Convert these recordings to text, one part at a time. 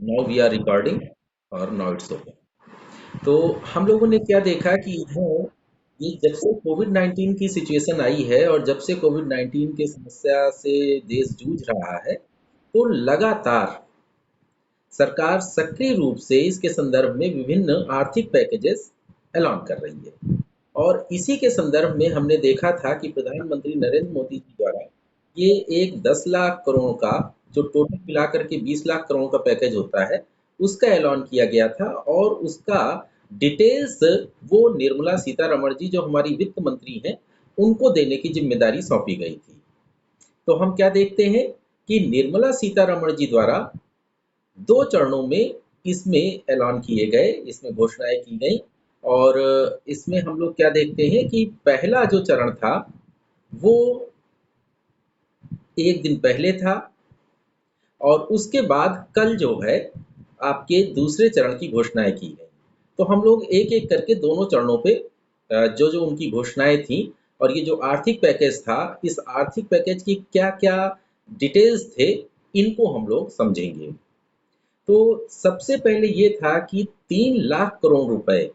Now we are recording और now it's open. तो हम लोगों ने क्या देखा कि इधर ये जब से कोविड 19 की सिचुएशन आई है और जब से कोविड 19 के समस्या से देश जूझ रहा है, तो लगातार सरकार सक्रिय रूप से इसके संदर्भ में विभिन्न आर्थिक पैकेजेस ऐलान कर रही है। और इसी के संदर्भ में हमने देखा था कि प्रधानमंत्री नरेंद्र मोदी जी द्वारा ये एक 10 लाख करोड़ का, जो टोटल मिलाकर के 20 लाख करोड़ का पैकेज होता है, उसका ऐलान किया गया था। और उसका डिटेल्स वो निर्मला सीतारमण जी, जो हमारी वित्त मंत्री हैं, उनको देने की जिम्मेदारी सौंपी गई थी। तो हम क्या देखते हैं कि निर्मला सीतारमण जी द्वारा 2 चरणों में इसमें ऐलान किए गए, इसमें घोषणाएँ की गईं। और इसमें हम लोग क्या देखते हैं कि पहला जो चरण था, वो 1 दिन पहले था। और उसके बाद कल जो है, आपके दूसरे चरण की घोषणाएँ की गईं। तो हम लोग एक-एक करके दोनों चरणों पे जो-जो उनकी घोषणाएँ थीं और ये जो आर्थिक पैकेज था, इस आर्थिक पैकेज की क्या-क्या डिटेल्स थे, इनको हम लोग समझेंगे। तो सबसे पहले ये था कि 3 लाख करोड़ रुपए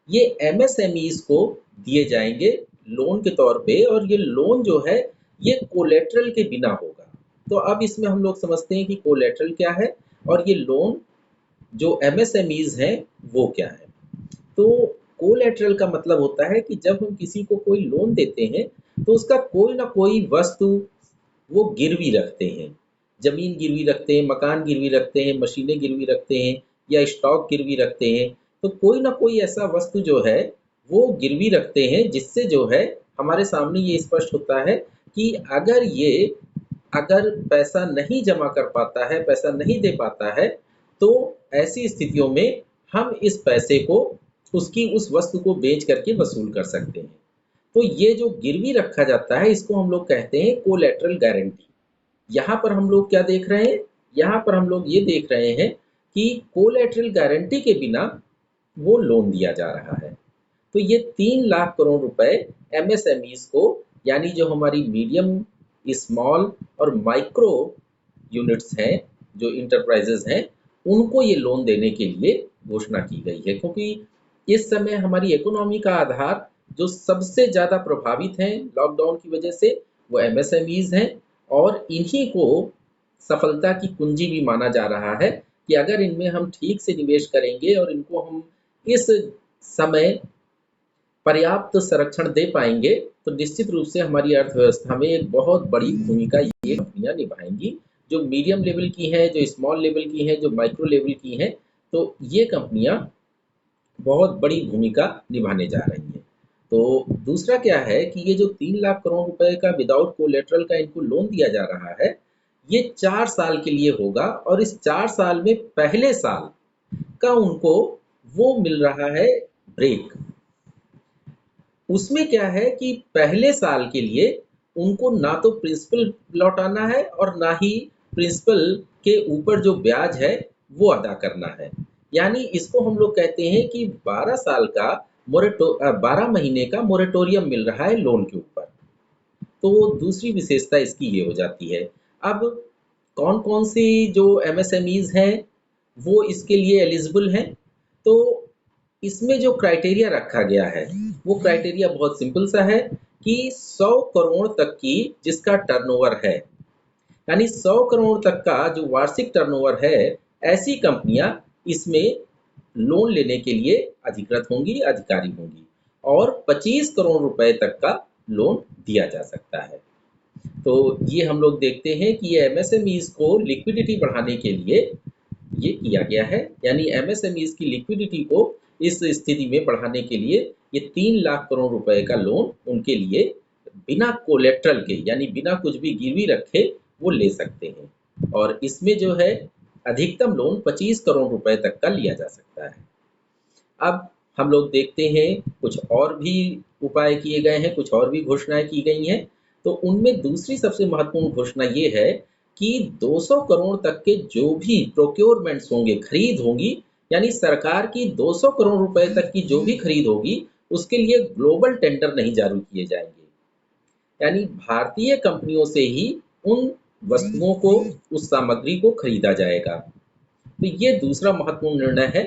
ये एमएसएमईज़ को दिए जाएँगे लोन के तौर पे। और ये लोन जो है, ये कोलैटरल के बिना होगा। तो अब इसमें हम लोग समझते हैं कि कोलैटरल क्या है और ये लोन जो एमएसएमईज़ हैं, वो क्या है। तो कोलैटरल का मतलब होता है कि जब हम किसी को कोई लोन देते हैं, तो उसका कोई ना कोई वस्तु वो गिरवी रखते हैं। ज़मीन गिरवी रखते हैं, मकान गिरवी रखते हैं, मशीनें गिरवी रखते हैं या स्टॉक गिरवी रखते हैं। तो कोई ना कोई ऐसा वस्तु जो है, वो गिरवी रखते हैं, जिससे जो है हमारे सामने ये स्पष्ट होता है कि अगर पैसा नहीं जमा कर पाता है, पैसा नहीं दे पाता है, तो ऐसी स्थितियों में हम इस पैसे को उसकी उस वस्तु को बेच करके वसूल कर सकते हैं। तो ये जो गिरवी रखा जाता है, इसको हम लोग कहते हैं कोलैटरल गारंटी। यहाँ पर हम लोग क्या देख रहे हैं? यहाँ पर हम लोग ये देख रहे हैं कि कोलैटरल गारंटी के बिना वो लोन दिया जा रहा है। तो ये 3 लाख करोड़ रुपए एमएसएमईज़ को, यानी जो हमारी मीडियम, स्मॉल और माइक्रो यूनिट्स हैं, जो इंटरप्राइजेज़ हैं, उनको ये लोन देने के लिए घोषणा की गई है। क्योंकि इस समय हमारी इकोनॉमी का आधार जो सबसे ज़्यादा प्रभावित हैं लॉकडाउन की वजह से, वो एमएसएमईज़ हैं। और इन्हीं को सफलता की कुंजी भी माना जा रहा है कि अगर इनमें हम ठीक से निवेश करेंगे और इनको हम इस समय पर्याप्त संरक्षण दे पाएँगे, तो निश्चित रूप से हमारी अर्थव्यवस्था में एक बहुत बड़ी भूमिका ये कंपनियाँ निभाएँगी। जो मीडियम लेवल की हैं, जो स्मॉल लेवल की हैं, जो माइक्रो लेवल की हैं, तो ये कंपनियाँ बहुत बड़ी भूमिका निभाने जा रही हैं। तो दूसरा क्या है कि ये जो 3 लाख करोड़ रुपए का विदाउट कोलैटरल का इनको लोन दिया जा रहा है, ये 4 साल के लिए होगा। और इस 4 साल में पहले साल का उनको वो मिल रहा है ब्रेक। उसमें क्या है कि पहले साल के लिए उनको ना तो प्रिंसिपल लौटाना है और ना ही प्रिंसिपल के ऊपर जो ब्याज है वो अदा करना है। यानी इसको हम लोग कहते हैं कि 12 साल का 12 महीने का मोरेटोरियम मिल रहा है लोन के ऊपर। तो दूसरी विशेषता इसकी ये हो जाती है। अब कौन-कौन सी जो एमएसएमईज़ हैं, वो इसके लिए एलिजिबल हैं? तो इसमें जो क्राइटेरिया रखा गया है, वो क्राइटेरिया बहुत सिंपल सा है कि 100 करोड़ तक की जिसका टर्नओवर है, यानी 100 करोड़ तक का जो वार्षिक टर्नओवर है, ऐसी कंपनियां इसमें लोन लेने के लिए अधिकृत होंगी, अधिकारी होंगी। और 25 करोड़ रुपए तक का लोन दिया जा सकता है। तो ये हम लोग देखते हैं कि ये एमएसएमईज़ को लिक्विडिटी बढ़ाने के लिए ये किया गया है। यानी एमएसएमईज़ की लिक्विडिटी को इस स्थिति में बढ़ाने के लिए ये 3 लाख करोड़ रुपए का लोन उनके लिए बिना कोलेट्रल के, यानी बिना कुछ भी गिरवी रखे, वो ले सकते हैं। और इसमें जो है अधिकतम लोन 25 करोड़ रुपए तक का लिया जा सकता है। अब हम लोग देखते हैं कुछ और भी उपाय किए गए हैं, कुछ और भी घोषणाएँ की गई हैं। तो उनमें दूसरी सबसे महत्वपूर्ण घोषणा ये है कि 200 करोड़ तक के जो भी प्रोक्योरमेंट्स होंगे, खरीद होंगी, यानी सरकार की 200 करोड़ रुपए तक की जो भी खरीद होगी, उसके लिए ग्लोबल टेंडर नहीं जारी किए जाएँगे। यानी भारतीय कंपनियों से ही उन वस्तुओं को, उस सामग्री को खरीदा जाएगा। तो ये दूसरा महत्वपूर्ण निर्णय है।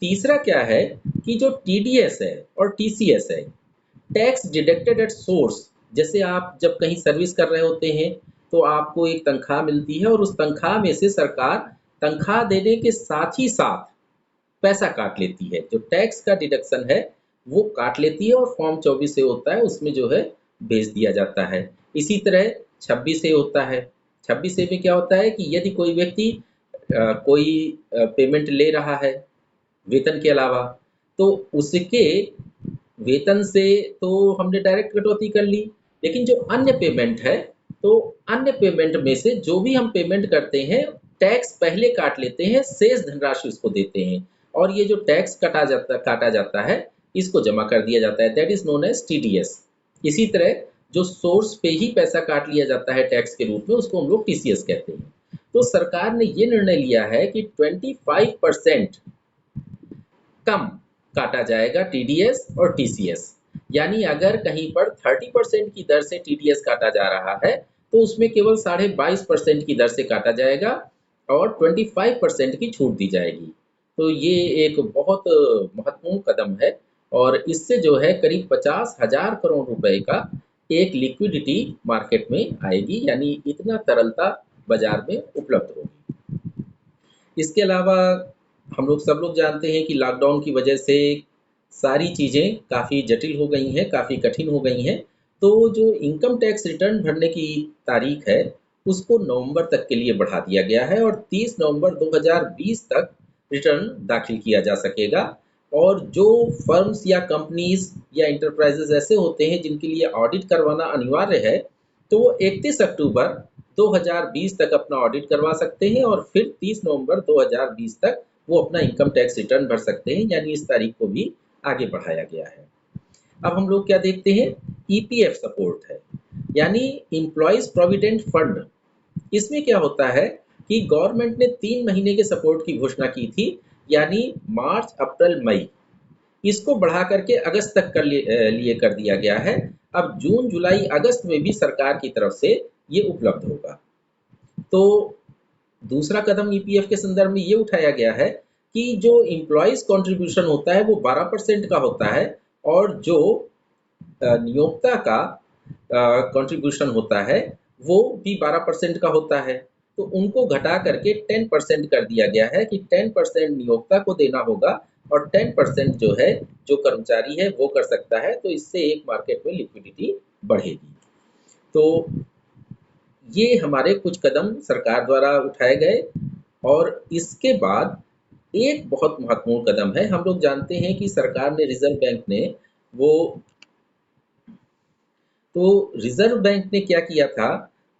तीसरा क्या है कि जो टीडीएस है और टीसीएस है, टैक्स डिडक्टेड एट सोर्स, जैसे आप जब कहीं सर्विस कर रहे होते हैं तो आपको एक तनख्वाह मिलती है और उस तनख्वाह में से सरकार तनख्वाह देने के साथ ही साथ पैसा काट लेती है। जो टैक्स का डिडक्शन है वो काट लेती है और फॉर्म 24 से होता है, उसमें जो है भेज दिया जाता है। इसी तरह 26 से होता है। 26 से में क्या होता है कि यदि कोई व्यक्ति कोई पेमेंट ले रहा है वेतन के अलावा, तो उसके वेतन से तो हमने डायरेक्ट कटौती कर ली, लेकिन जो अन्य पेमेंट है, तो अन्य पेमेंट में से जो भी हम पेमेंट करते हैं, टैक्स पहले काट लेते हैं, शेष धनराशि उसको देते हैं और ये जो टैक्स काटा जाता है, इसको जमा कर दिया जाता है। That is known as TDS. इसी तरह जो सोर्स पे ही पैसा काट लिया जाता है टैक्स के रूप में, उसको हम लोग टीसीएस कहते हैं। तो सरकार ने ये निर्णय लिया है कि 25% कम काटा जाएगा टीडीएस और टीसीएस। यानी अगर कहीं पर 30% की दर से टीडीएस काटा जा रहा है, तो उसमें केवल 22.5% की दर से काटा जाएगा और 25% की छूट दी जाएगी। तो ये एक बहुत महत्वपूर्ण कदम है और इससे जो है करीब 50,000 करोड़ रुपए का एक लिक्विडिटी मार्केट में आएगी, यानी इतना तरलता बाजार में उपलब्ध होगी। इसके अलावा हम लोग सब लोग जानते हैं कि लॉकडाउन की वजह से सारी चीज़ें काफ़ी जटिल हो गई हैं, काफ़ी कठिन हो गई हैं। तो जो इनकम टैक्स रिटर्न भरने की तारीख है, उसको नवंबर तक के लिए बढ़ा दिया गया है और 30 नवंबर 2020 तक रिटर्न दाखिल किया जा सकेगा। और जो फर्म्स या कंपनीज या इंटरप्राइजेज ऐसे होते हैं जिनके लिए ऑडिट करवाना अनिवार्य है, तो वो 31 अक्टूबर 2020 तक अपना ऑडिट करवा सकते हैं और फिर 30 नवंबर 2020 तक वो अपना इनकम टैक्स रिटर्न भर सकते हैं, यानी इस तारीख को भी आगे बढ़ाया गया है। अब हम लोग क्या देखते हैं, ईपीएफ सपोर्ट है, यानी एम्प्लॉइज प्रोविडेंट फंड। इसमें क्या होता है कि गवर्नमेंट ने 3 महीने के सपोर्ट की घोषणा की थी, यानी मार्च अप्रैल मई, इसको बढ़ा करके अगस्त तक कर लिए कर दिया गया है। अब जून जुलाई अगस्त में भी सरकार की तरफ से ये उपलब्ध होगा। तो दूसरा कदम ईपीएफ के संदर्भ में ये उठाया गया है कि जो एम्प्लॉइज कंट्रीब्यूशन होता है वो 12% का होता है और जो नियोक्ता का कंट्रीब्यूशन होता है वो भी 12% का होता है। तो उनको घटा करके 10% कर दिया गया है कि 10% नियोक्ता को देना होगा और 10% जो है जो कर्मचारी है वो कर सकता है। तो इससे एक मार्केट में लिक्विडिटी बढ़ेगी। तो ये हमारे कुछ कदम सरकार द्वारा उठाए गए और इसके बाद एक बहुत महत्वपूर्ण कदम है। हम लोग जानते हैं कि सरकार ने, रिजर्व बैंक ने वो तो रिजर्व बैंक ने क्या किया था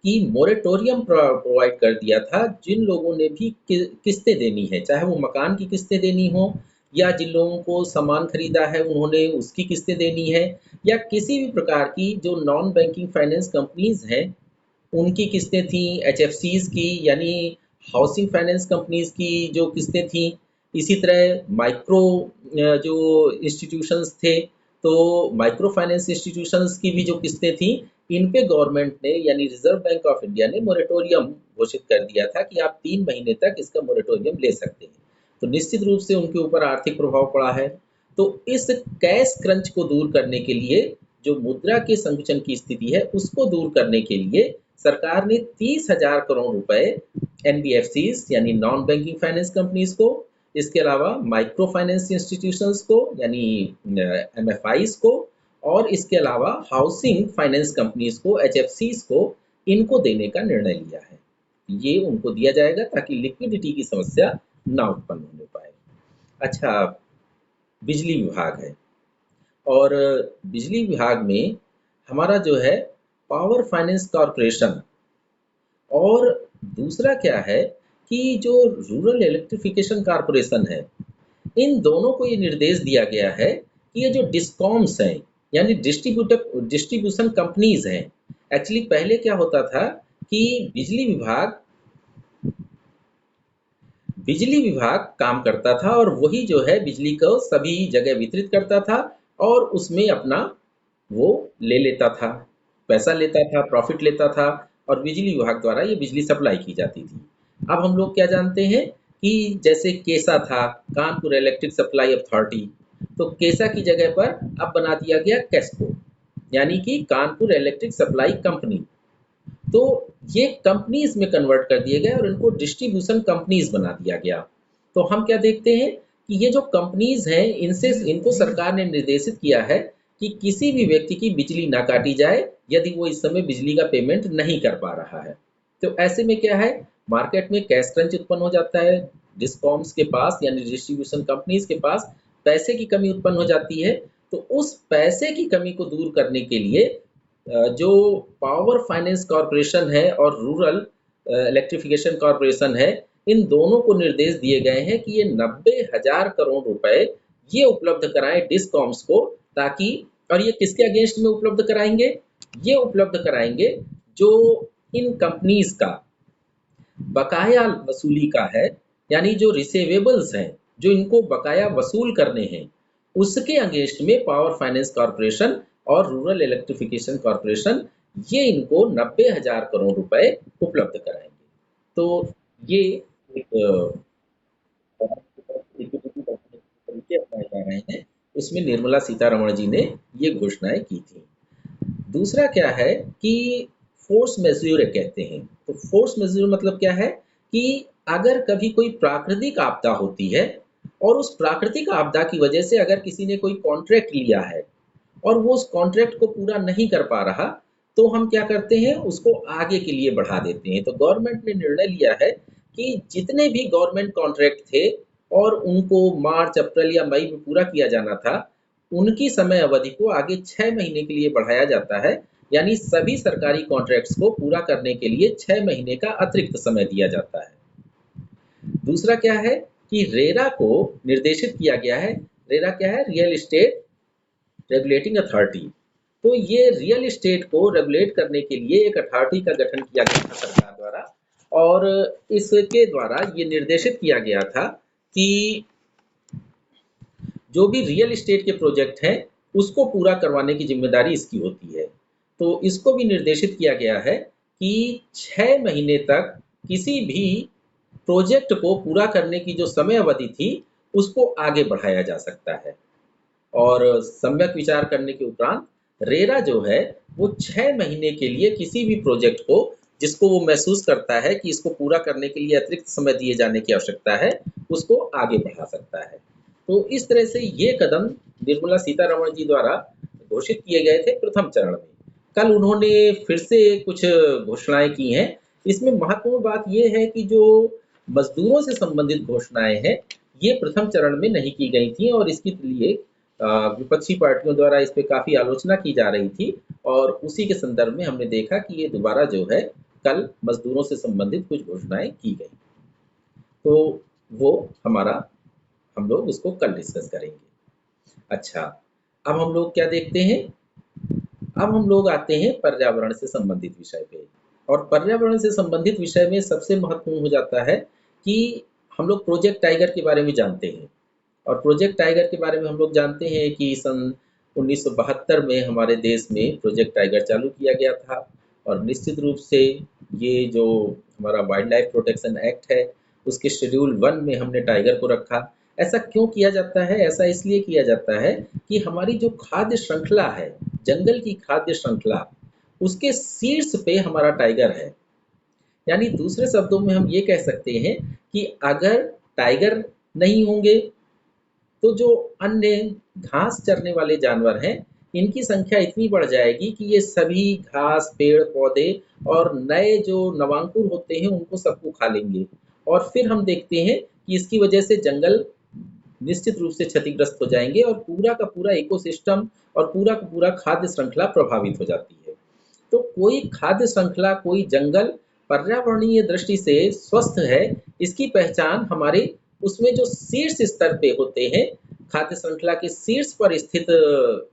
कि मोरेटोरियम प्रोवाइड कर दिया था जिन लोगों ने भी किस्तें देनी है, चाहे वो मकान की किस्तें देनी हो या जिन लोगों को सामान खरीदा है उन्होंने उसकी किस्तें देनी है, या किसी भी प्रकार की जो नॉन बैंकिंग फाइनेंस कंपनीज हैं उनकी किस्तें थी, एचएफसीज की यानी हाउसिंग फाइनेंस कंपनीज की जो किस्तें थी। इसी तरह माइक्रो जो इंस्टीट्यूशंस थे, तो माइक्रो फाइनेंस इंस्टीट्यूशंस की भी जो किस्तें थी, इन पे गवर्नमेंट ने यानी रिजर्व बैंक ऑफ इंडिया ने मोरेटोरियम घोषित कर दिया था कि आप 3 महीने तक इसका मोरेटोरियम ले सकते हैं। तो निश्चित रूप से उनके ऊपर आर्थिक प्रभाव पड़ा है। तो इस कैश क्रंच को दूर करने के लिए, जो मुद्रा के संकुचन की स्थिति है उसको दूर करने के लिए सरकार ने 30,000 करोड़ रुपए एनबीएफसीज यानी नॉन बैंकिंग फाइनेंस कंपनीज को, इसके अलावा माइक्रो फाइनेंस इंस्टीट्यूशंस को यानी एमएफआईज को, और इसके अलावा हाउसिंग फाइनेंस कंपनीज को, एचएफसीज को, इनको देने का निर्णय लिया है। ये उनको दिया जाएगा ताकि लिक्विडिटी की समस्या ना उत्पन्न होने पाए। अच्छा, बिजली विभाग है और बिजली विभाग में हमारा जो है पावर फाइनेंस कॉरपोरेशन, और दूसरा क्या है कि जो रूरल इलेक्ट्रिफिकेशन कॉरपोरेशन है, इन दोनों को ये निर्देश दिया गया है कि ये जो डिस्कॉम्स हैं यानी डिस्ट्रीब्यूशन कंपनीज हैं, एक्चुअली पहले क्या होता था कि बिजली विभाग काम करता था और वही जो है बिजली को सभी जगह वितरित करता था और उसमें अपना वो ले लेता था, पैसा लेता था, प्रॉफिट लेता था और बिजली विभाग द्वारा ये बिजली सप्लाई की जाती थी। अब हम लोग क्या जानते हैं कि जैसे केसा था, कानपुर इलेक्ट्रिक सप्लाई अथॉरिटी, तो केसा की जगह पर अब बना दिया गया केस्को, यानी कि कानपुर इलेक्ट्रिक सप्लाई कंपनी। तो ये कंपनीज में कन्वर्ट कर दिए गए और इनको डिस्ट्रीब्यूशन कंपनीज बना दिया गया। तो हम क्या देखते हैं कि ये जो कंपनीज हैं, इनसे इनको सरकार ने निर्देशित किया है कि किसी भी व्यक्ति की बिजली ना काटी जाए यदि वो इस समय बिजली का पेमेंट नहीं कर पा रहा है। तो ऐसे में क्या है, मार्केट में कैश क्रंच उत्पन्न हो जाता है, डिस्कॉम्स के पास यानी डिस्ट्रीब्यूशन कंपनीज के पास पैसे की कमी उत्पन्न हो जाती है। तो उस पैसे की कमी को दूर करने के लिए जो पावर फाइनेंस कॉरपोरेशन है और रूरल इलेक्ट्रिफिकेशन कॉरपोरेशन है, इन दोनों को निर्देश दिए गए हैं कि ये 90,000 करोड़ रुपए ये उपलब्ध कराएं डिस्कॉम्स को, ताकि, और ये किसके अगेंस्ट में उपलब्ध कराएंगे, ये उपलब्ध कराएंगे जो इन कंपनीज का बकाया वसूली का है, यानी जो रिसीवेबल्स हैं, जो इनको बकाया वसूल करने हैं, उसके अगेंस्ट में पावर फाइनेंस कॉरपोरेशन और रूरल इलेक्ट्रिफिकेशन कॉरपोरेशन ये इनको 90,000 करोड़ रुपए उपलब्ध कराएंगे। तो ये एक लिक्विडिटी बढ़ाने के तरीके अपनाए जा रहे हैं, उसमें निर्मला सीतारमण जी ने ये घोषणाएं की थी। दूसरा क्या है कि फोर्स मेज्योर कहते हैं। तो फोर्स मेज्योर मतलब क्या है कि अगर कभी कोई प्राकृतिक आपदा होती है और उस प्राकृतिक आपदा की वजह से अगर किसी ने कोई कॉन्ट्रैक्ट लिया है और वो उस कॉन्ट्रैक्ट को पूरा नहीं कर पा रहा, तो हम क्या करते हैं, उसको आगे के लिए बढ़ा देते हैं। तो गवर्नमेंट ने निर्णय लिया है कि जितने भी गवर्नमेंट कॉन्ट्रैक्ट थे और उनको मार्च, अप्रैल या मई में पूरा किया जाना था, उनकी समय अवधि को आगे 6 महीने के लिए बढ़ाया जाता है। यानी सभी सरकारी कॉन्ट्रैक्ट्स को पूरा करने के लिए 6 महीने का अतिरिक्त समय दिया जाता है। दूसरा क्या है कि रेरा को निर्देशित किया गया है। रेरा क्या है, रियल एस्टेट रेगुलेटिंग अथॉरिटी। तो ये रियल एस्टेट को रेगुलेट करने के लिए एक अथॉरिटी का गठन किया गया था सरकार द्वारा, और इसके द्वारा ये निर्देशित किया गया था कि जो भी रियल एस्टेट के प्रोजेक्ट हैं उसको पूरा करवाने की जिम्मेदारी इसकी होती है। तो इसको भी निर्देशित किया गया है कि 6 महीने तक किसी भी प्रोजेक्ट को पूरा करने की जो समय अवधि थी उसको आगे बढ़ाया जा सकता है। और सम्यक विचार करने के उपरांत रेरा जो है वो 6 महीने के लिए किसी भी प्रोजेक्ट को जिसको वो महसूस करता है कि इसको पूरा करने के लिए अतिरिक्त समय दिए जाने की आवश्यकता है, उसको आगे बढ़ा सकता है। तो इस तरह से ये कदम निर्मला सीतारमण जी द्वारा घोषित किए गए थे प्रथम चरण में। कल उन्होंने फिर से कुछ घोषणाएं की हैं। इसमें महत्वपूर्ण बात यह है कि जो मजदूरों से संबंधित घोषणाएं हैं, ये प्रथम चरण में नहीं की गई थी और इसके लिए विपक्षी पार्टियों द्वारा इस पे काफी आलोचना की जा रही थी, और उसी के संदर्भ में हमने देखा कि ये दोबारा जो है कल मजदूरों से संबंधित कुछ घोषणाएं की गई। तो वो हम लोग उसको कल डिस्कस करेंगे। अच्छा, अब हम लोग क्या देखते हैं, अब हम लोग आते हैं पर्यावरण से संबंधित विषय पे। और पर्यावरण से संबंधित विषय में सबसे महत्वपूर्ण हो जाता है कि हम लोग प्रोजेक्ट टाइगर के बारे में जानते हैं। और प्रोजेक्ट टाइगर के बारे में हम लोग जानते हैं कि सन 1972 में हमारे देश में प्रोजेक्ट टाइगर चालू किया गया था। और निश्चित रूप से ये जो हमारा वाइल्ड लाइफ प्रोटेक्शन एक्ट है, उसके शेड्यूल 1 में हमने टाइगर को रखा। ऐसा क्यों किया जाता है? ऐसा इसलिए किया जाता है कि हमारी जो खाद्य श्रृंखला है, जंगल की खाद्य श्रृंखला, उसके शीर्ष पे हमारा टाइगर है। यानी दूसरे शब्दों में हम ये कह सकते हैं कि अगर टाइगर नहीं होंगे तो जो अन्य घास चरने वाले जानवर हैं, इनकी संख्या इतनी बढ़ जाएगी कि ये सभी घास, पेड़ पौधे और नए जो नवांकुर होते हैं उनको सबको खा लेंगे। और फिर हम देखते हैं कि इसकी वजह से जंगल निश्चित रूप से क्षतिग्रस्त हो जाएंगे और पूरा का पूरा इकोसिस्टम और पूरा का पूरा खाद्य श्रृंखला प्रभावित हो जाती है। तो कोई खाद्य श्रृंखला, कोई जंगल पर्यावरणीय दृष्टि से स्वस्थ है, इसकी पहचान हमारे उसमें जो शीर्ष स्तर पे होते हैं, खाद्य श्रृंखला के शीर्ष पर स्थित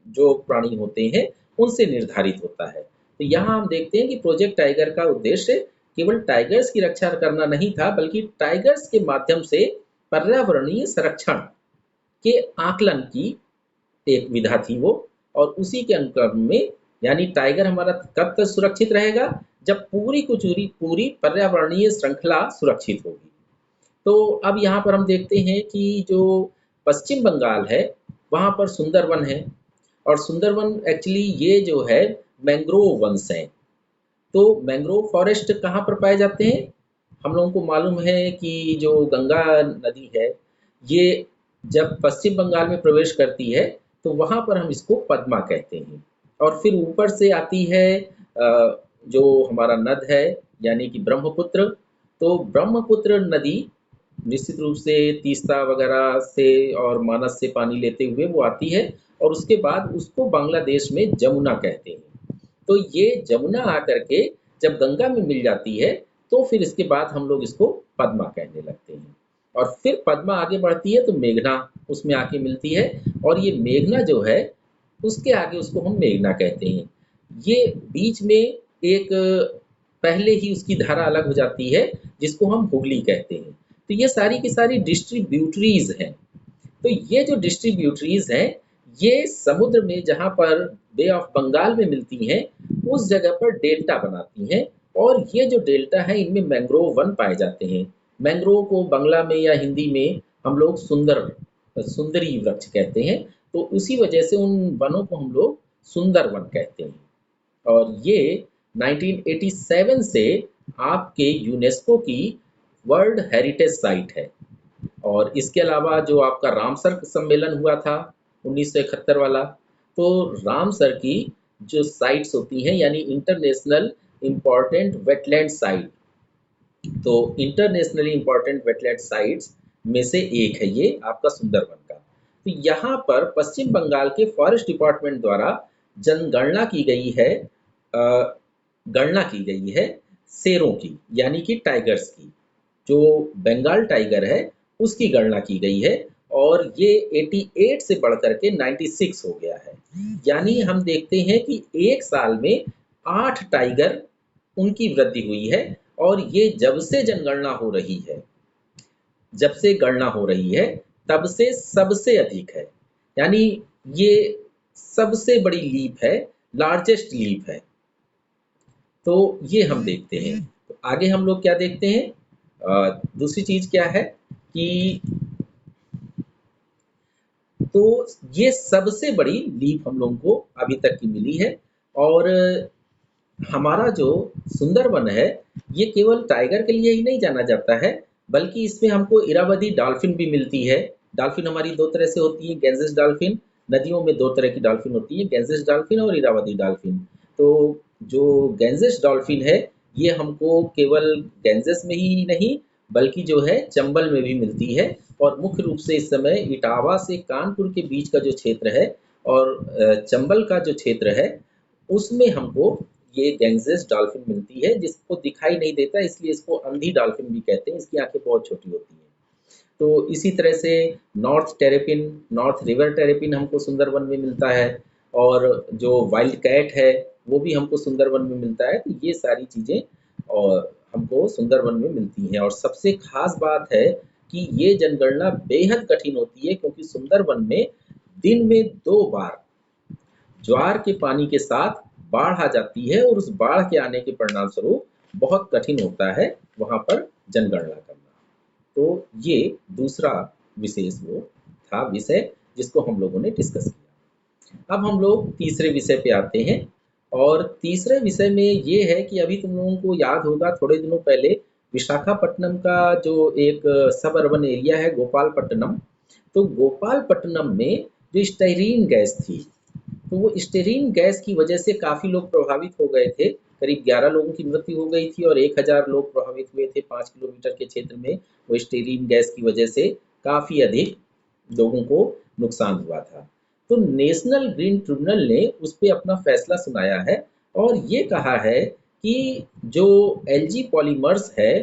जो प्राणी होते हैं, उनसे निर्धारित होता है। तो यहाँ हम देखते हैं कि प्रोजेक्ट टाइगर का उद्देश्य केवल टाइगर्स की रक्षा करना नहीं था, बल्कि टाइगर्स के माध्यम से पर्यावरणीय संरक्षण के आकलन की एक विधा थी वो। और उसी के अनुक्रम में, यानी टाइगर हमारा कब तक सुरक्षित रहेगा, जब पूरी की पूरी पर्यावरणीय श्रृंखला सुरक्षित होगी। तो अब यहाँ पर हम देखते हैं कि जो पश्चिम बंगाल है, वहाँ पर सुंदरवन है और सुंदरवन एक्चुअली ये जो है मैंग्रोव वन्स हैं। तो मैंग्रोव फॉरेस्ट कहाँ पर पाए जाते हैं? हम लोगों को मालूम है कि जो गंगा नदी है, ये जब पश्चिम बंगाल में प्रवेश करती है, तो वहाँ पर हम इसको पद्मा कहते हैं। और फिर ऊपर से आती है जो हमारा नद है, यानी कि ब्रह्मपुत्र। तो ब्रह्मपुत्र नदी निश्चित रूप से तीस्ता वगैरह से और मानस से पानी लेते हुए वो आती है और उसके बाद उसको बांग्लादेश में जमुना कहते हैं। तो ये जमुना आकर के जब गंगा में मिल जाती है, तो फिर इसके बाद हम लोग इसको पद्मा कहने लगते हैं। और फिर पद्मा आगे बढ़ती है तो मेघना उसमें आके मिलती है और ये मेघना जो है, उसके आगे उसको हम मेघना कहते हैं। ये बीच में एक पहले ही उसकी धारा अलग हो जाती है, जिसको हम हुगली कहते हैं। तो ये सारी की सारी डिस्ट्रीब्यूटरीज हैं। तो ये जो डिस्ट्रीब्यूटरीज हैं, ये समुद्र में जहाँ पर बे ऑफ बंगाल में मिलती हैं, उस जगह पर डेल्टा बनाती हैं और ये जो डेल्टा है, इनमें मैंग्रोव वन पाए जाते हैं। मैंग्रोव को बांग्ला में या हिंदी में हम लोग सुंदरी वृक्ष कहते हैं। तो उसी वजह से उन वनों को हम लोग सुंदर वन कहते हैं। और ये 1987 से आपके यूनेस्को की वर्ल्ड हेरिटेज साइट है। और इसके अलावा जो आपका रामसर सम्मेलन हुआ था 1971 वाला, तो रामसर की जो साइट्स होती हैं, यानी इंटरनेशनल इम्पॉर्टेंट वेटलैंड साइट, तो इंटरनेशनली इम्पॉर्टेंट वेटलैंड साइट्स में से एक है ये आपका सुंदरवन का। तो यहाँ पर पश्चिम बंगाल के फॉरेस्ट डिपार्टमेंट द्वारा जनगणना की गई है, गणना की गई है शेरों की, यानी कि टाइगर्स की। जो बंगाल टाइगर है उसकी गणना की गई है और ये 88 से बढ़कर के 96 हो गया है। यानी हम देखते हैं कि एक साल में 8 टाइगर उनकी वृद्धि हुई है और ये जब से जनगणना हो रही है, जब से गणना हो रही है, तब से सबसे अधिक है। यानी ये सबसे बड़ी लीप है, लार्जेस्ट लीप है। तो ये हम देखते हैं। तो आगे हम लोग क्या देखते हैं? दूसरी चीज क्या है कि तो ये सबसे बड़ी लीप हम लोगों को अभी तक की मिली है। और हमारा जो सुंदरवन है, ये केवल टाइगर के लिए ही नहीं जाना जाता है, बल्कि इसमें हमको इरावदी डॉल्फिन भी मिलती है। डॉल्फिन हमारी दो तरह से होती है, गैंजेस डॉल्फिन। नदियों में दो तरह की डॉल्फिन होती है, गैंजेस डॉल्फिन और इरावदी डॉल्फिन। तो जो गैंजेस डॉल्फिन है, ये हमको केवल गैंजेस में ही नहीं, बल्कि जो है चंबल में भी मिलती है। और मुख्य रूप से इस समय इटावा से कानपुर के बीच का जो क्षेत्र है और चंबल का जो क्षेत्र है, उसमें हमको ये गैंजेस डॉल्फिन मिलती है, जिसको दिखाई नहीं देता, इसलिए इसको अंधी डॉल्फिन भी कहते हैं। इसकी आंखें बहुत छोटी होती हैं। तो इसी तरह से नॉर्थ रिवर टेरेपिन हमको सुंदरवन में मिलता है और जो वाइल्ड कैट है वो भी हमको सुंदरवन में मिलता है। तो ये सारी चीज़ें और हमको सुंदरवन में मिलती हैं। और सबसे खास बात है कि ये जनगणना बेहद कठिन होती है, क्योंकि सुंदरवन में दिन में 2 बार ज्वार के पानी के साथ बाढ़ आ जाती है और उस बाढ़ के आने के परिणाम स्वरूप बहुत कठिन होता है वहाँ पर जनगणना करना। तो ये दूसरा विशेष वो था विषय जिसको हम लोगों ने डिस्कस किया। अब हम लोग तीसरे विषय पे आते हैं और तीसरे विषय में ये है कि अभी तुम लोगों को याद होगा, थोड़े दिनों पहले विशाखापट्टनम का जो एक सब अर्बन एरिया है गोपालपट्टनम, तो गोपालपट्टनम में जो स्टाइरीन गैस थी, तो वो स्टेरीन गैस की वजह से काफ़ी लोग प्रभावित हो गए थे। करीब 11 लोगों की मृत्यु हो गई थी और 1000 लोग प्रभावित हुए थे 5 किलोमीटर के क्षेत्र में। वो स्टेरीन गैस की वजह से काफ़ी अधिक लोगों को नुकसान हुआ था। तो नेशनल ग्रीन ट्रिब्यूनल ने उस पर अपना फैसला सुनाया है और ये कहा है कि जो एलजी पॉलीमर्स है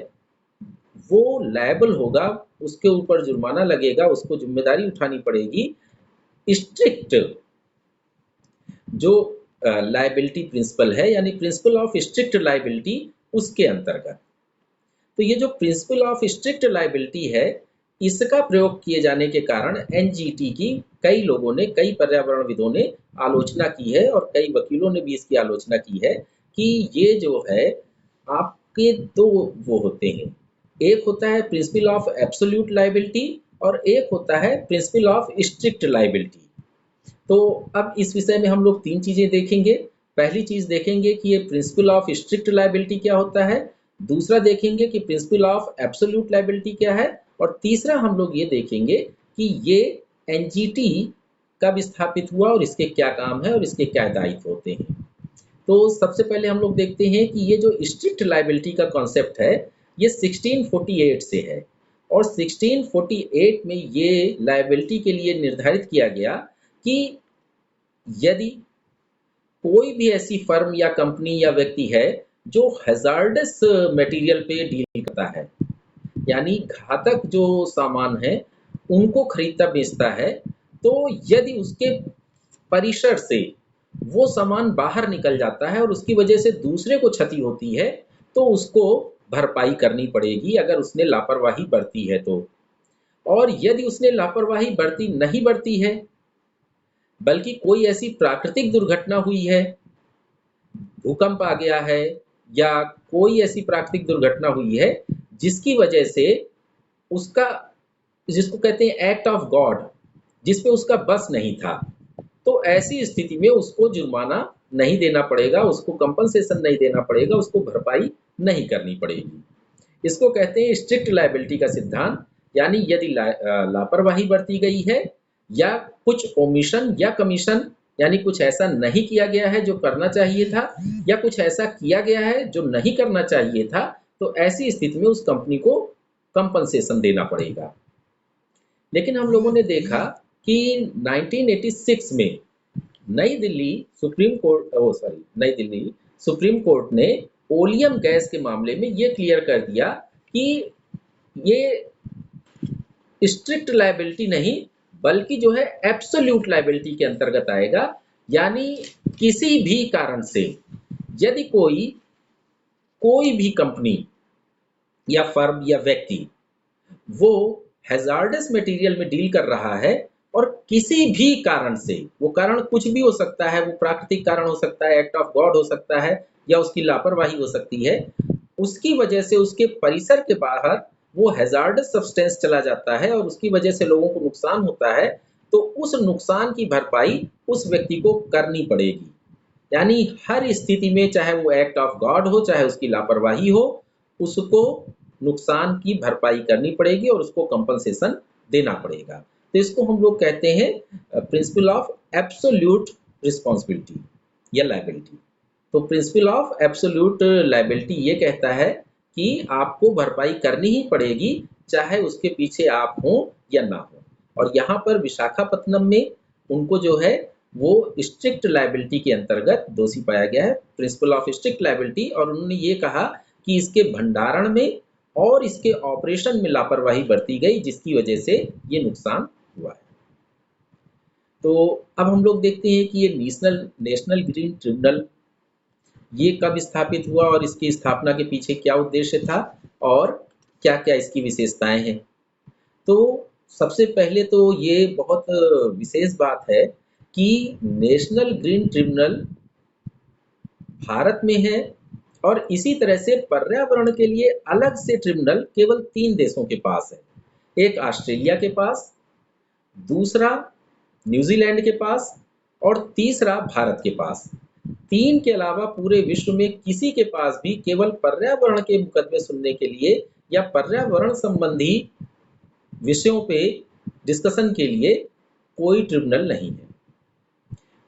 वो लायबल होगा, उसके ऊपर जुर्माना लगेगा, उसको जिम्मेदारी उठानी पड़ेगी स्ट्रिक्ट जो लायबिलिटी प्रिंसिपल है, यानी प्रिंसिपल ऑफ स्ट्रिक्ट लायबिलिटी, उसके अंतर्गत। तो ये जो प्रिंसिपल ऑफ स्ट्रिक्ट लायबिलिटी है, इसका प्रयोग किए जाने के कारण एनजीटी की कई लोगों ने, कई पर्यावरणविदों ने आलोचना की है और कई वकीलों ने भी इसकी आलोचना की है कि ये जो है आपके दो वो होते हैं, एक होता है प्रिंसिपल ऑफ एब्सोल्यूट लायबिलिटी और एक होता है प्रिंसिपल ऑफ स्ट्रिक्ट लायबिलिटी। तो अब इस विषय में हम लोग तीन चीजें देखेंगे। पहली चीज देखेंगे कि ये प्रिंसिपल ऑफ स्ट्रिक्ट लायबिलिटी क्या होता है, दूसरा देखेंगे कि प्रिंसिपल ऑफ एब्सोल्यूट लायबिलिटी क्या है, और तीसरा हम लोग ये देखेंगे कि ये एनजीटी कब स्थापित हुआ और इसके क्या काम है और इसके क्या दायित्व होते हैं। तो सबसे पहले हम लोग देखते हैं कि ये जो स्ट्रिक्ट लायबिलिटी का कॉन्सेप्ट है ये 1648 से है, और 1648 में ये लायबिलिटी के लिए निर्धारित किया गया कि यदि कोई भी ऐसी फर्म या कंपनी या व्यक्ति है जो हैजार्डस मटेरियल पे डील करता है, यानी घातक जो सामान है उनको खरीदता बेचता है, तो यदि उसके परिसर से वो सामान बाहर निकल जाता है और उसकी वजह से दूसरे को क्षति होती है, तो उसको भरपाई करनी पड़ेगी अगर उसने लापरवाही बरती है तो। और यदि उसने लापरवाही नहीं बरती है, बल्कि कोई ऐसी प्राकृतिक दुर्घटना हुई है, भूकंप आ गया है या कोई ऐसी प्राकृतिक दुर्घटना हुई है जिसकी वजह से उसका, जिसको कहते हैं एक्ट ऑफ गॉड, जिसपे उसका बस नहीं था, तो ऐसी स्थिति में उसको जुर्माना नहीं देना पड़ेगा, उसको कंपनसेशन नहीं देना पड़ेगा, उसको भरपाई नहीं करनी पड़ेगी। इसको कहते हैं स्ट्रिक्ट लायबिलिटी का सिद्धांत। यानी यदि लापरवाही बरती गई है या कुछ ओमिशन या कमीशन, यानी कुछ ऐसा नहीं किया गया है जो करना चाहिए था, या कुछ ऐसा किया गया है जो नहीं करना चाहिए था, तो ऐसी स्थिति में उस कंपनी को कंपनसेशन देना पड़ेगा। लेकिन हम लोगों ने देखा कि 1986 में नई दिल्ली सुप्रीम कोर्ट ने ओलियम गैस के मामले में ये क्लियर कर दिया कि ये स्ट्रिक्ट लायबिलिटी नहीं बल्कि जो है एब्सोल्यूट लायबिलिटी के अंतर्गत आएगा। यानी किसी भी कारण से यदि कोई भी कंपनी या फर्म या व्यक्ति वो हैजार्डस मटेरियल में डील कर रहा है और किसी भी कारण से, वो कारण कुछ भी हो सकता है, वो प्राकृतिक कारण हो सकता है, एक्ट ऑफ गॉड हो सकता है, या उसकी लापरवाही हो सकती है, उसकी वजह से उसके परिसर के बाहर वो हैजार्डस सब्सटेंस चला जाता है और उसकी वजह से लोगों को नुकसान होता है, तो उस नुकसान की भरपाई उस व्यक्ति को करनी पड़ेगी। यानी हर स्थिति में, चाहे वो एक्ट ऑफ गॉड हो चाहे उसकी लापरवाही हो, उसको नुकसान की भरपाई करनी पड़ेगी और उसको कंपनसेशन देना पड़ेगा। तो इसको हम लोग कहते हैं प्रिंसिपल ऑफ एब्सोल्यूट रिस्पॉन्सिबिलिटी या लायबिलिटी। तो प्रिंसिपल ऑफ एब्सोल्यूट लायबिलिटी ये कहता है कि आपको भरपाई करनी ही पड़ेगी, चाहे उसके पीछे आप हो या ना हो। और यहाँ पर विशाखापत्तनम में उनको जो है वो स्ट्रिक्ट लायबिलिटी के अंतर्गत दोषी पाया गया है, प्रिंसिपल ऑफ स्ट्रिक्ट लायबिलिटी, और उन्होंने ये कहा कि इसके भंडारण में और इसके ऑपरेशन में लापरवाही बरती गई जिसकी वजह से ये नुकसान हुआ है। तो अब हम लोग देखते हैं कि ये नेशनल ग्रीन ट्रिब्यूनल ये कब स्थापित हुआ और इसकी स्थापना के पीछे क्या उद्देश्य था और क्या क्या इसकी विशेषताएं हैं। तो सबसे पहले तो ये बहुत विशेष बात है कि नेशनल ग्रीन ट्रिब्यूनल भारत में है, और इसी तरह से पर्यावरण के लिए अलग से ट्रिब्यूनल केवल 3 देशों के पास है। एक ऑस्ट्रेलिया के पास, दूसरा न्यूजीलैंड के पास, और तीसरा भारत के पास। 3 के अलावा पूरे विश्व में किसी के पास भी केवल पर्यावरण के मुकदमे सुनने के लिए या पर्यावरण संबंधी विषयों पे डिस्कशन के लिए कोई ट्रिब्यूनल नहीं है।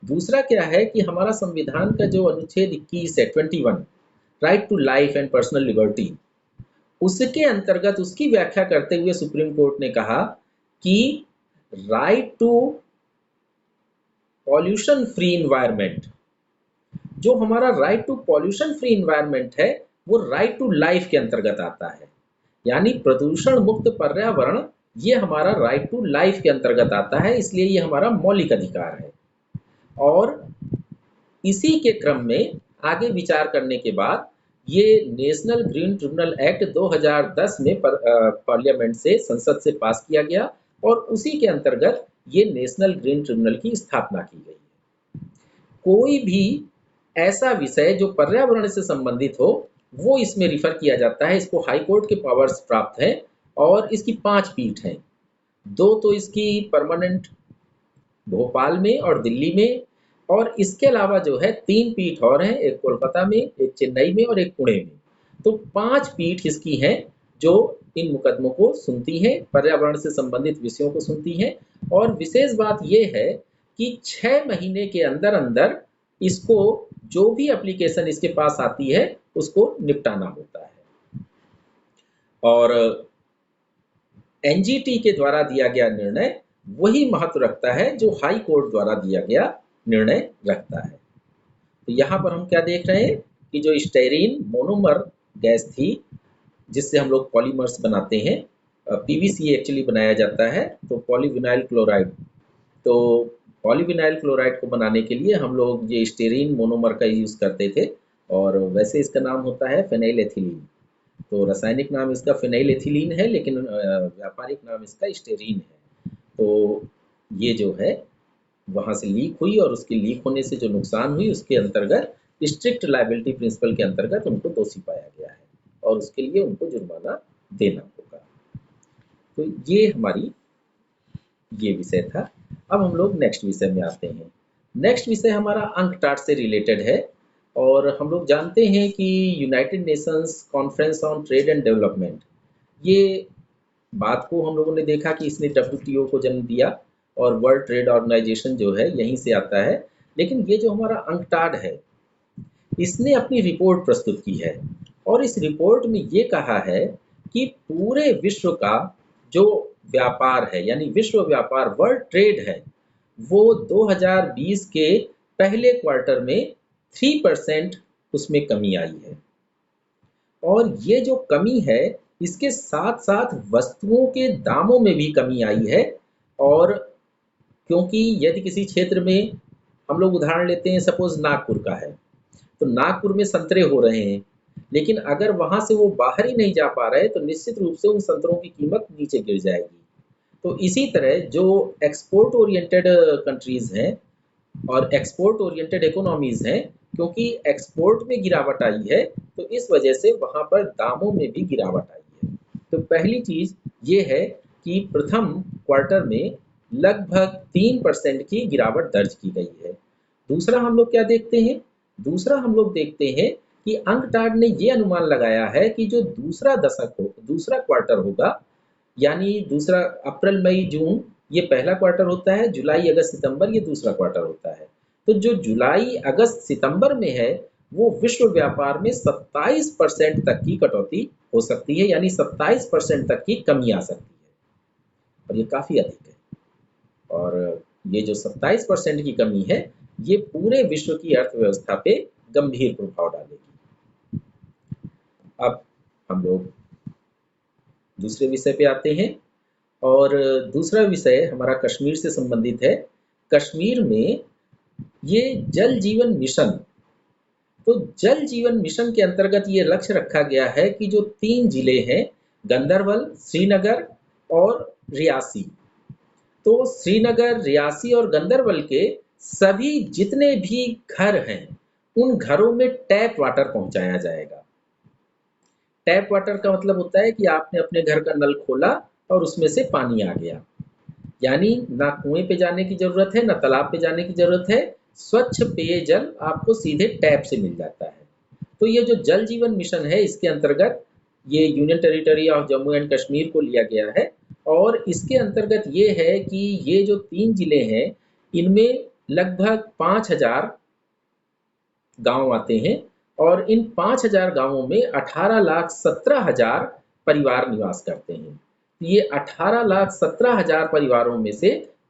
दूसरा क्या है कि हमारा संविधान का जो अनुच्छेद 21 है 21, right to life and personal liberty, उसके अंतर्गत उसकी व्याख्या करते हुए सुप्रीम कोर्ट ने कहा कि right to pollution free environment, जो हमारा right to pollution free environment है वो राइट टू लाइफ के अंतर्गत आता है। यानी प्रदूषण मुक्त पर्यावरण ये हमारा राइट टू लाइफ के अंतर्गत आता है, इसलिए ये हमारा मौलिक अधिकार है। और इसी के क्रम में आगे विचार करने के बाद ये नेशनल ग्रीन ट्रिब्यूनल एक्ट 2010 में पार्लियामेंट से, संसद से पास किया गया और उसी के अंतर्गत ये नेशनल ग्रीन ट्रिब्यूनल की स्थापना की गई है। कोई भी ऐसा विषय जो पर्यावरण से संबंधित हो वो इसमें रिफर किया जाता है। इसको हाई कोर्ट के पावर्स प्राप्त हैं और इसकी 5 पीठ हैं। 2 तो इसकी परमानेंट भोपाल में और दिल्ली में, और इसके अलावा जो है 3 पीठ और हैं, एक कोलकाता में, एक चेन्नई में और एक पुणे में। तो 5 पीठ इसकी हैं जो इन मुकदमों को सुनती हैं, पर्यावरण से संबंधित विषयों को सुनती हैं। और विशेष बात ये है कि 6 महीने के अंदर अंदर इसको जो भी एप्लीकेशन इसके पास आती है उसको निपटाना होता है। और एनजीटी के द्वारा दिया गया निर्णय वही महत्व रखता है जो हाई कोर्ट द्वारा दिया गया निर्णय रखता है। तो यहाँ पर हम क्या देख रहे हैं कि जो स्टेरीन मोनोमर गैस थी जिससे हम लोग पॉलीमर्स बनाते हैं, पीवीसी एक्चुअली बनाया जाता है, तो पॉलीविनाइल क्लोराइड। तो पॉलीविनाइल क्लोराइड को बनाने के लिए हम लोग ये स्टेरीन मोनोमर का यूज़ करते थे, और वैसे इसका नाम होता है फेनाइल एथिलीन। तो रासायनिक नाम इसका फेनाइल एथिलीन है, लेकिन व्यापारिक नाम इसका स्टेरीन है। तो ये जो है वहाँ से लीक हुई, और उसके लीक होने से जो नुकसान हुई उसके अंतर्गत स्ट्रिक्ट लायबिलिटी प्रिंसिपल के अंतर्गत उनको दोषी पाया गया है, और उसके लिए उनको जुर्माना देना होगा। तो ये हमारी ये विषय था। अब हम लोग नेक्स्ट विषय में आते हैं। नेक्स्ट विषय हमारा अंकटाड से रिलेटेड है, और हम लोग जानते हैं कि United Nations conference on trade and development, ये बात को हम लोगों ने देखा कि इसने WTO को जन्म दिया, और वर्ल्ड ट्रेड ऑर्गेनाइजेशन जो है यहीं से आता है। लेकिन ये जो हमारा अंकटाड है, इसने अपनी रिपोर्ट प्रस्तुत की है, और इस रिपोर्ट में ये कहा है कि पूरे विश्व का जो व्यापार है, यानी विश्व व्यापार, वर्ल्ड ट्रेड है, वो 2020 के पहले क्वार्टर में 3% उसमें कमी आई है। और ये जो कमी है, इसके साथ साथ वस्तुओं के दामों में भी कमी आई है। और क्योंकि यदि किसी क्षेत्र में, हम लोग उदाहरण लेते हैं, सपोज नागपुर का है, तो नागपुर में संतरे हो रहे हैं, लेकिन अगर वहाँ से वो बाहर ही नहीं जा पा रहे तो निश्चित रूप से उन संतरों की कीमत नीचे गिर जाएगी। तो इसी तरह जो एक्सपोर्ट ओरिएंटेड कंट्रीज़ हैं और एक्सपोर्ट ओरिएंटेड इकोनॉमीज़ हैं, क्योंकि एक्सपोर्ट में गिरावट आई है तो इस वजह से वहाँ पर दामों में भी गिरावट आई है। तो पहली चीज़ ये है कि प्रथम क्वार्टर में लगभग 3% की गिरावट दर्ज की गई है। दूसरा हम लोग क्या देखते हैं? दूसरा हम लोग देखते हैं कि अंकटाड ने ये अनुमान लगाया है कि जो दूसरा क्वार्टर होगा, यानी दूसरा अप्रैल मई जून ये पहला क्वार्टर होता है, जुलाई अगस्त सितंबर ये दूसरा क्वार्टर होता है। तो जो जुलाई अगस्त सितंबर में है वो विश्व व्यापार में 27% तक की कटौती हो सकती है, यानी 27% तक की कमी आ सकती है, और ये काफ़ी अधिक है। और ये जो 27% की कमी है ये पूरे विश्व की अर्थव्यवस्था पे गंभीर प्रभाव डालेगी। अब हम लोग दूसरे विषय पे आते हैं, और दूसरा विषय हमारा कश्मीर से संबंधित है। कश्मीर में ये जल जीवन मिशन, तो जल जीवन मिशन के अंतर्गत ये लक्ष्य रखा गया है कि जो 3 जिले हैं, गंदरबल, श्रीनगर और रियासी, तो श्रीनगर, रियासी और गंदरबल के सभी जितने भी घर हैं उन घरों में टैप वाटर पहुंचाया जाएगा। टैप वाटर का मतलब होता है कि आपने अपने घर का नल खोला और उसमें से पानी आ गया, यानी ना कुएं पे जाने की जरूरत है, ना तालाब पे जाने की जरूरत है, स्वच्छ पेयजल आपको सीधे टैप से मिल जाता है। तो ये जो जल जीवन मिशन है इसके अंतर्गत ये union territory of Jammu and Kashmir को लिया गया है, और इसके अंतर्गत ये है कि ये जो 3 जिले हैं इनमें लगभग 5000 गांव आते हैं, और इन 5000 गांवों में 18,17,000 परिवार निवास करते हैं। ये 18,17,000 परिवारों में से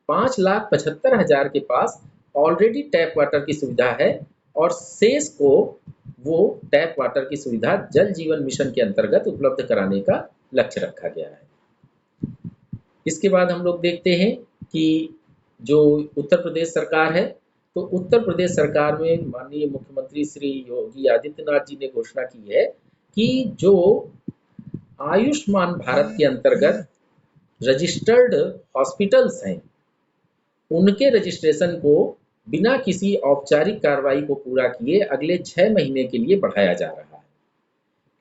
5,75,000 के पास ऑलरेडी टैप वाटर की सुविधा है, और शेष को वो टैप वाटर की सुविधा जल जीवन मिशन के अंतर्गत उपलब्ध कराने का लक्ष्य रखा गया है। इसके बाद हम लोग देखते हैं कि जो उत्तर प्रदेश सरकार है, तो उत्तर प्रदेश सरकार में माननीय मुख्यमंत्री श्री योगी आदित्यनाथ जी ने घोषणा की है कि जो आयुष्मान भारत के अंतर्गत रजिस्टर्ड हॉस्पिटल्स हैं उनके रजिस्ट्रेशन को बिना किसी औपचारिक कार्रवाई को पूरा किए अगले 6 महीने के लिए बढ़ाया जा रहा है।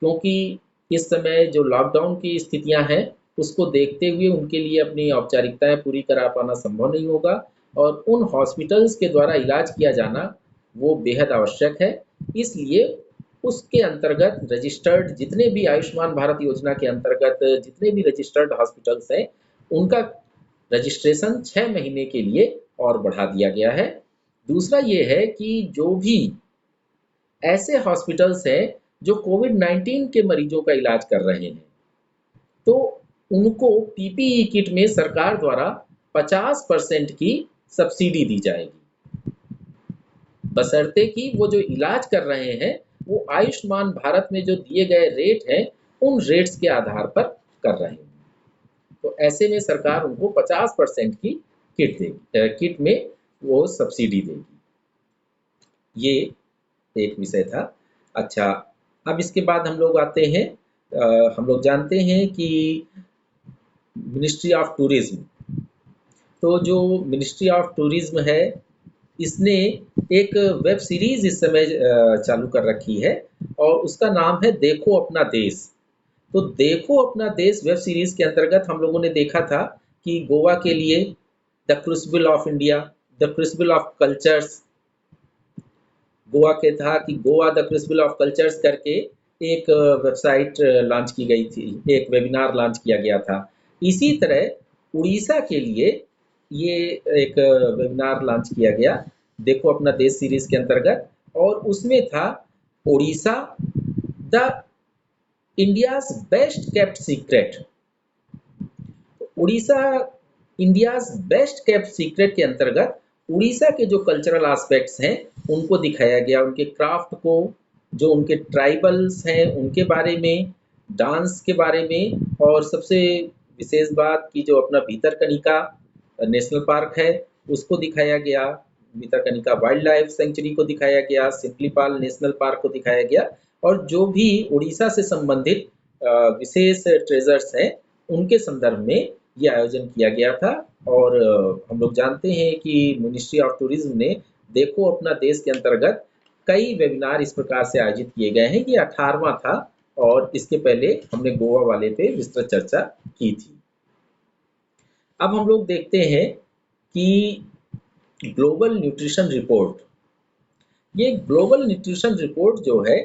क्योंकि इस समय जो लॉकडाउन की स्थितियां हैं उसको देखते हुए उनके लिए अपनी औपचारिकताएं पूरी करा पाना संभव नहीं होगा और उन हॉस्पिटल्स के द्वारा इलाज किया जाना वो बेहद आवश्यक है। इसलिए उसके अंतर्गत रजिस्टर्ड जितने भी आयुष्मान भारत योजना के अंतर्गत जितने भी रजिस्टर्ड हॉस्पिटल्स हैं उनका रजिस्ट्रेशन 6 महीने के लिए और बढ़ा दिया गया है। दूसरा ये है कि जो भी ऐसे हॉस्पिटल्स हैं जो कोविड-19 के मरीजों का इलाज कर रहे हैं, तो उनको पीपीई किट में सरकार द्वारा 50% की सब्सिडी दी जाएगी, बशर्ते कि वो जो इलाज कर रहे हैं वो आयुष्मान भारत में जो दिए गए रेट हैं उन रेट्स के आधार पर कर रहे हैं। तो ऐसे में सरकार उनको 50% की किट देगी, किट में वो सब्सिडी देगी। ये एक विषय था। अच्छा, अब इसके बाद हम लोग आते हैं, हम लोग जानते हैं कि मिनिस्ट्री ऑफ टूरिज्म, तो जो मिनिस्ट्री ऑफ टूरिज्म है इसने एक वेब सीरीज इस समय चालू कर रखी है और उसका नाम है देखो अपना देश। तो देखो अपना देश वेब सीरीज के अंतर्गत हम लोगों ने देखा था कि गोवा के लिए the crucible of India, the crucible of cultures, Goa के था कि Goa the crucible of cultures करके एक वेबसाइट लॉन्च की गई थी, एक वेबिनार लॉन्च किया गया था। इसी तरह उड़ीसा के लिए ये एक वेबिनार लॉन्च किया गया देखो अपना देश सीरीज के अंतर्गत और उसमें था Orissa the India's best kept secret. Orissa India's best kept secret के अंतर्गत उड़ीसा के जो कल्चरल एस्पेक्ट्स हैं उनको दिखाया गया, उनके क्राफ्ट को, जो उनके ट्राइबल्स हैं उनके बारे में, डांस के बारे में और सबसे विशेष बात कि जो अपना भीतरकनिका नेशनल पार्क है उसको दिखाया गया, भीतरकनिका वाइल्ड लाइफ सेंचुरी को दिखाया गया, सिम्पलीपाल नेशनल पार्क को दिखाया गया और जो भी उड़ीसा से संबंधित विशेष ट्रेजर्स हैं उनके संदर्भ में ये आयोजन किया गया था। और हम लोग जानते हैं कि मिनिस्ट्री ऑफ टूरिज्म ने देखो अपना देश के अंतर्गत कई वेबिनार इस प्रकार से आयोजित किए गए हैं कि 18वां था और इसके पहले हमने गोवा वाले पे विस्तृत चर्चा की थी। अब हम लोग देखते हैं कि ग्लोबल न्यूट्रिशन रिपोर्ट, ये ग्लोबल न्यूट्रिशन रिपोर्ट जो है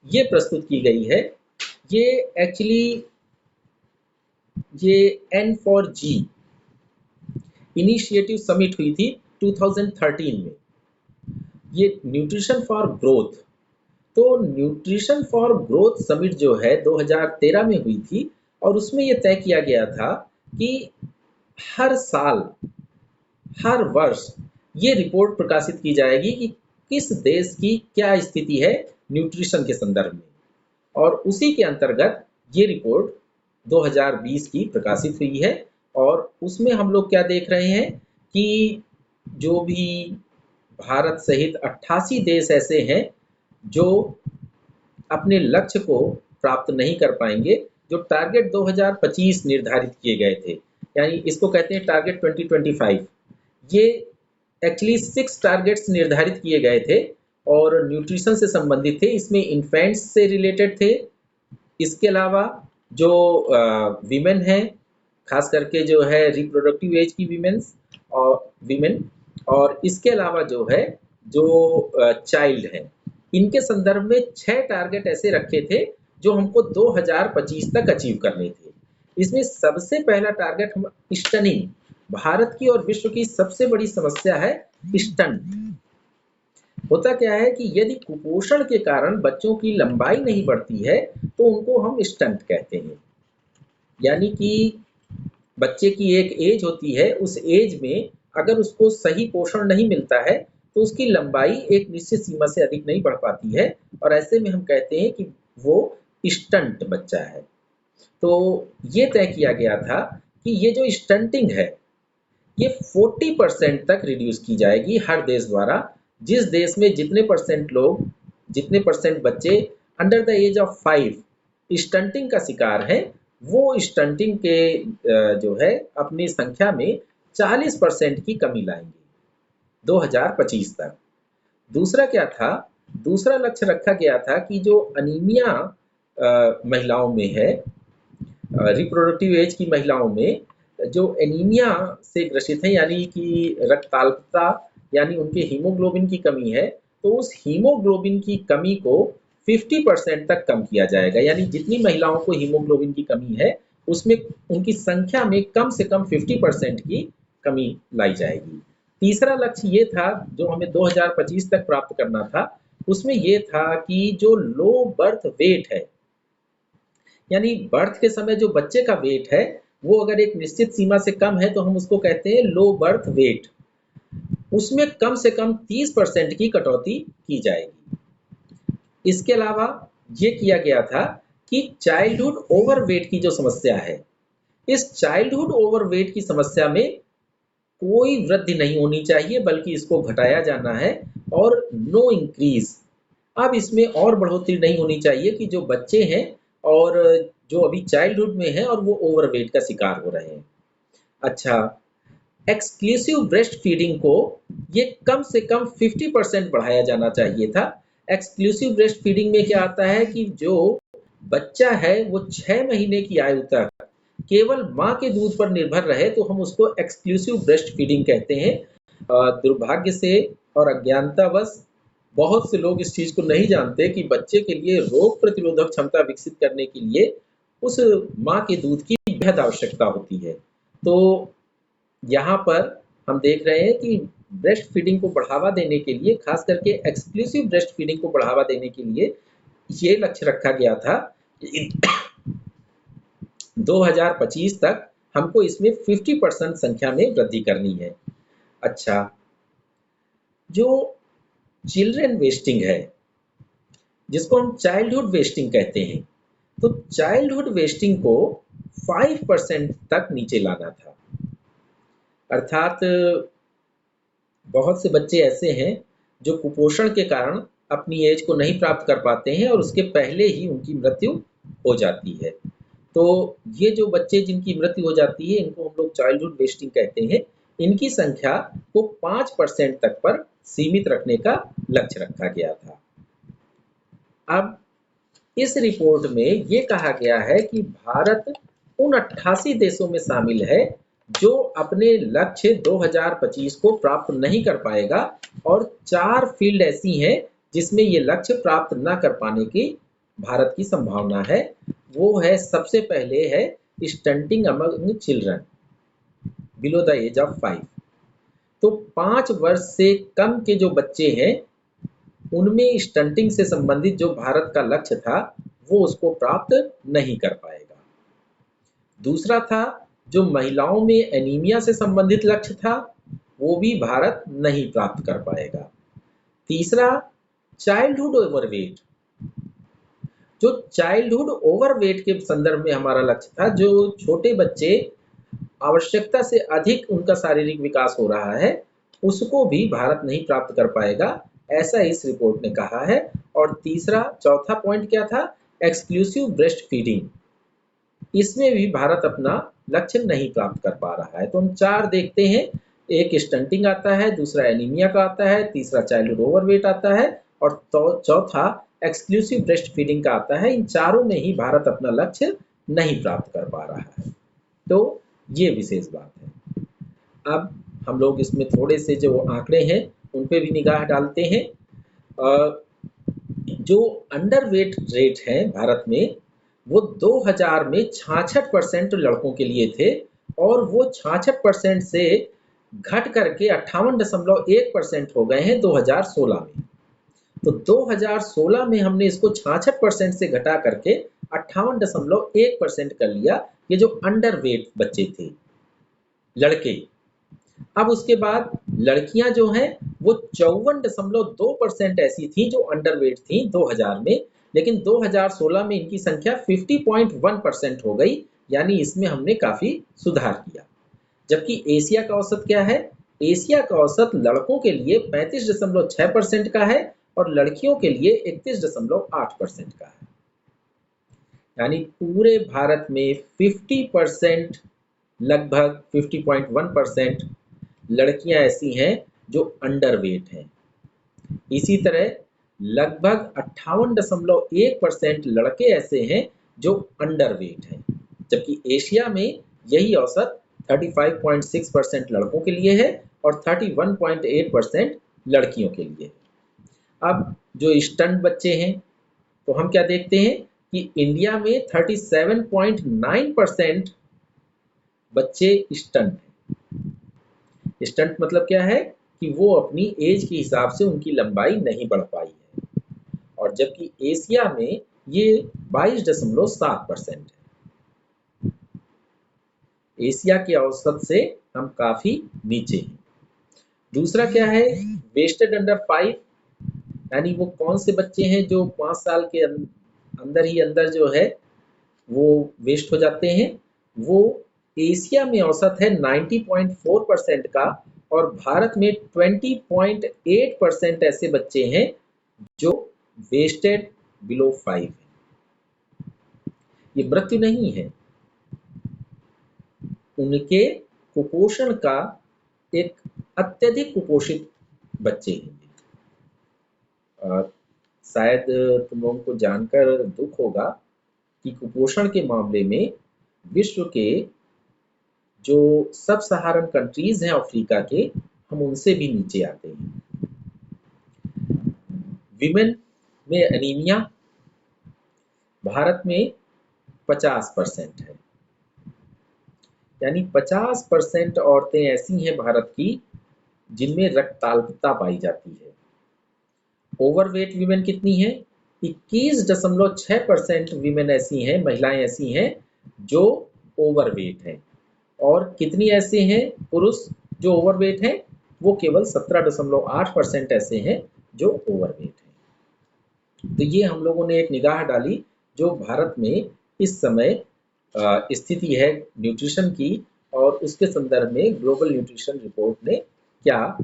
ये प्रस्तुत की गई है। ये एक्चुअली ये N4G इनिशिएटिव समिट हुई थी 2013 में। ये न्यूट्रिशन फॉर ग्रोथ, तो न्यूट्रिशन फॉर ग्रोथ समिट जो है 2013 में हुई थी और उसमें ये तय किया गया था कि हर साल, हर वर्ष ये रिपोर्ट प्रकाशित की जाएगी कि किस देश की क्या स्थिति है न्यूट्रिशन के संदर्भ में और उसी के अंतर्गत ये रिपोर्ट 2020 की प्रकाशित हुई है। और उसमें हम लोग क्या देख रहे हैं कि जो भी भारत सहित 88 देश ऐसे हैं जो अपने लक्ष्य को प्राप्त नहीं कर पाएंगे, जो टारगेट 2025 निर्धारित किए गए थे, यानी इसको कहते हैं टारगेट 2025। ये एक्चुअली 6 टारगेट्स निर्धारित किए गए थे और न्यूट्रिशन से संबंधित थे। इसमें इन्फेंट्स से रिलेटेड थे, इसके अलावा जो वीमेन हैं, खास करके जो है रिप्रोडक्टिव एज की वीमेन और इसके अलावा जो है जो चाइल्ड हैं, इनके संदर्भ में 6 टारगेट ऐसे रखे थे जो हमको 2025 तक अचीव करने थे। इसमें सबसे पहला टारगेट हम स्टनिंग, भारत की और विश्व की सबसे बड़ी समस्या है स्टंट। होता क्या है कि यदि कुपोषण के कारण बच्चों की लंबाई नहीं बढ़ती है तो उनको हम स्टंट कहते हैं, यानी कि बच्चे की एक एज होती है, उस एज में अगर उसको सही पोषण नहीं मिलता है तो उसकी लंबाई एक निश्चित सीमा से अधिक नहीं बढ़ पाती है और ऐसे में हम कहते हैं कि वो स्टंट बच्चा है। तो ये तय किया गया था कि ये जो स्टंटिंग है ये 40% तक रिड्यूस की जाएगी हर देश द्वारा। जिस देश में जितने परसेंट बच्चे under the age of 5 stunting का शिकार हैं, वो स्टंटिंग के जो है अपनी संख्या में 40% की कमी लाएंगे 2025 तक। दूसरा क्या था, दूसरा लक्ष्य रखा गया था कि जो अनीमिया महिलाओं में है, रिप्रोडक्टिव एज की महिलाओं में जो एनीमिया से ग्रसित है, यानी कि रक्ताल्पता यानी उनके हीमोग्लोबिन की कमी है, तो उस हीमोग्लोबिन की कमी को 50% तक कम किया जाएगा। यानी जितनी महिलाओं को हीमोग्लोबिन की कमी है उसमें उनकी संख्या में कम से कम 50% की कमी लाई जाएगी। तीसरा लक्ष्य ये था जो हमें 2025 तक प्राप्त करना था, उसमें ये था कि जो लो बर्थ वेट है, यानी बर्थ के समय जो बच्चे का वेट है वो अगर एक निश्चित सीमा से कम है तो हम उसको कहते हैं लो बर्थ वेट, उसमें कम से कम 30% की कटौती की जाएगी। इसके अलावा ये किया गया था कि चाइल्डहुड ओवरवेट की जो समस्या है, इस चाइल्डहुड ओवरवेट की समस्या में कोई वृद्धि नहीं होनी चाहिए, बल्कि इसको घटाया जाना है और नो इंक्रीज। अब इसमें और बढ़ोतरी नहीं होनी चाहिए कि जो बच्चे हैं और जो अभी चाइल्डहुड में हैं और वो ओवरवेट का शिकार हो रहे हैं। अच्छा, एक्सक्लूसिव ब्रेस्ट फीडिंग को ये कम से कम 50% बढ़ाया जाना चाहिए था। एक्सक्लूसिव ब्रेस्ट फीडिंग में क्या आता है कि जो बच्चा है वो 6 महीने की आयु तक केवल माँ के दूध पर निर्भर रहे तो हम उसको एक्सक्लूसिव ब्रेस्ट फीडिंग कहते हैं। दुर्भाग्य से और अज्ञानतावश बहुत से लोग इस चीज को नहीं जानते कि बच्चे के लिए रोग प्रतिरोधक क्षमता विकसित करने के लिए उस माँ के दूध की बेहद आवश्यकता होती है। तो यहाँ पर हम देख रहे हैं कि ब्रेस्ट फीडिंग को बढ़ावा देने के लिए, खास करके एक्सक्लूसिव ब्रेस्ट फीडिंग को बढ़ावा देने के लिए ये लक्ष्य रखा गया था कि 2025 तक हमको इसमें 50% संख्या में वृद्धि करनी है। अच्छा, जो चिल्ड्रन वेस्टिंग है जिसको हम चाइल्डहुड वेस्टिंग कहते हैं, तो चाइल्डहुड वेस्टिंग को 5% तक नीचे लाना था। अर्थात बहुत से बच्चे ऐसे हैं जो कुपोषण के कारण अपनी एज को नहीं प्राप्त कर पाते हैं और उसके पहले ही उनकी मृत्यु हो जाती है। तो ये जो बच्चे जिनकी मृत्यु हो जाती है इनको हम लोग चाइल्डहुड वेस्टिंग कहते हैं। इनकी संख्या को 5% तक पर सीमित रखने का लक्ष्य रखा गया था। अब इस रिपोर्ट में ये कहा गया है कि भारत उन 88 देशों में शामिल है जो अपने लक्ष्य 2025 को प्राप्त नहीं कर पाएगा, और 4 फील्ड ऐसी हैं जिसमें ये लक्ष्य प्राप्त ना कर पाने की भारत की संभावना है। वो है, सबसे पहले है stunting among children below the age of 5। तो 5 वर्ष से कम के जो बच्चे हैं उनमें स्टंटिंग से संबंधित जो भारत का लक्ष्य था वो उसको प्राप्त नहीं कर पाएगा। दूसरा था जो महिलाओं में एनीमिया से संबंधित लक्ष्य था, वो भी भारत नहीं प्राप्त कर पाएगा। तीसरा, चाइल्डहुड ओवरवेट, जो चाइल्डहुड ओवरवेट के संदर्भ में हमारा लक्ष्य था, जो छोटे बच्चे आवश्यकता से अधिक उनका शारीरिक विकास हो रहा है, उसको भी भारत नहीं प्राप्त कर पाएगा, ऐसा इस रिपोर्ट ने कहा है। और तीसरा, चौथा पॉइंट क्या था, एक्सक्लूसिव ब्रेस्ट फीडिंग, इसमें भी भारत अपना लक्ष्य नहीं प्राप्त कर पा रहा है। तो हम 4 देखते हैं, एक स्टंटिंग आता है, दूसरा एनीमिया का आता है, तीसरा चाइल्डहुड ओवरवेट आता है और चौथा एक्सक्लूसिव ब्रेस्ट फीडिंग का आता है। इन चारों में ही भारत अपना लक्ष्य नहीं प्राप्त कर पा रहा है। तो ये विशेष बात है। अब हम लोग इसमें थोड़े से जो आंकड़े हैं उन पे भी निगाह डालते हैं। जो अंडरवेट रेट है भारत में वो 2000 में 66% लड़कों के लिए थे और वो 66% से घट करके 58.1% हो गए हैं 2016 में। तो 2016 में हमने इसको 66% से घटा करके 58.1% कर लिया, ये जो अंडरवेट बच्चे थे लड़के। अब उसके बाद लड़कियां जो हैं वो 54.2% ऐसी थी जो अंडरवेट थी 2000 में, लेकिन 2016 में इनकी संख्या 50.1% हो गई, यानी इसमें हमने काफी सुधार किया। जबकि एशिया का औसत क्या है, एशिया का औसत लड़कों के लिए 35.6% का है और लड़कियों के लिए 31.8% का है। यानी पूरे भारत में 50%, लगभग 50.1% लड़कियां ऐसी हैं जो अंडरवेट हैं। इसी तरह लगभग 58.1% लड़के ऐसे हैं जो अंडरवेट हैं, जबकि एशिया में यही औसत 35.6% लड़कों के लिए है और 31.8% लड़कियों के लिए है। अब जो स्टंट बच्चे हैं, तो हम क्या देखते हैं कि इंडिया में 37.9% बच्चे स्टंट हैं। स्टंट मतलब क्या है कि वो अपनी एज के हिसाब से उनकी लंबाई नहीं बढ़ पाई है, और जबकि एशिया में ये 22.7% है। एशिया के औसत से हम काफी नीचे हैं। दूसरा क्या है, वेस्टेड अंडर 5, यानी वो कौन से बच्चे हैं जो 5 साल के अंदर ही अंदर जो है वो वेस्ट हो जाते हैं। वो एशिया में औसत है 90.4% का, और भारत में 20.8% ऐसे बच्चे हैं जो वेस्टेड बिलो 5 है। ये मृत्यु नहीं है, उनके कुपोषण का एक अत्यधिक कुपोषित बच्चे हैं। शायद तुम लोगों को जानकर दुख होगा कि कुपोषण के मामले में विश्व के जो सब सहारन कंट्रीज हैं अफ्रीका के, हम उनसे भी नीचे आते हैं। विमेन में एनीमिया भारत में 50% है, यानी 50% औरतें ऐसी हैं भारत की जिनमें रक्ताल्पता पाई जाती है। ओवरवेट विमेन कितनी है? 21.6% विमेन ऐसी हैं, महिलाएं ऐसी हैं जो ओवरवेट हैं, और कितनी ऐसे हैं पुरुष जो ओवरवेट हैं? वो केवल 17.8% ऐसे हैं जो ओवरवेट हैं। तो ये हम लोगों ने एक निगाह डाली जो भारत में इस समय स्थिति है न्यूट्रिशन की, और उसके संदर्भ में ग्लोबल न्यूट्रिशन रिपोर्ट ने क्या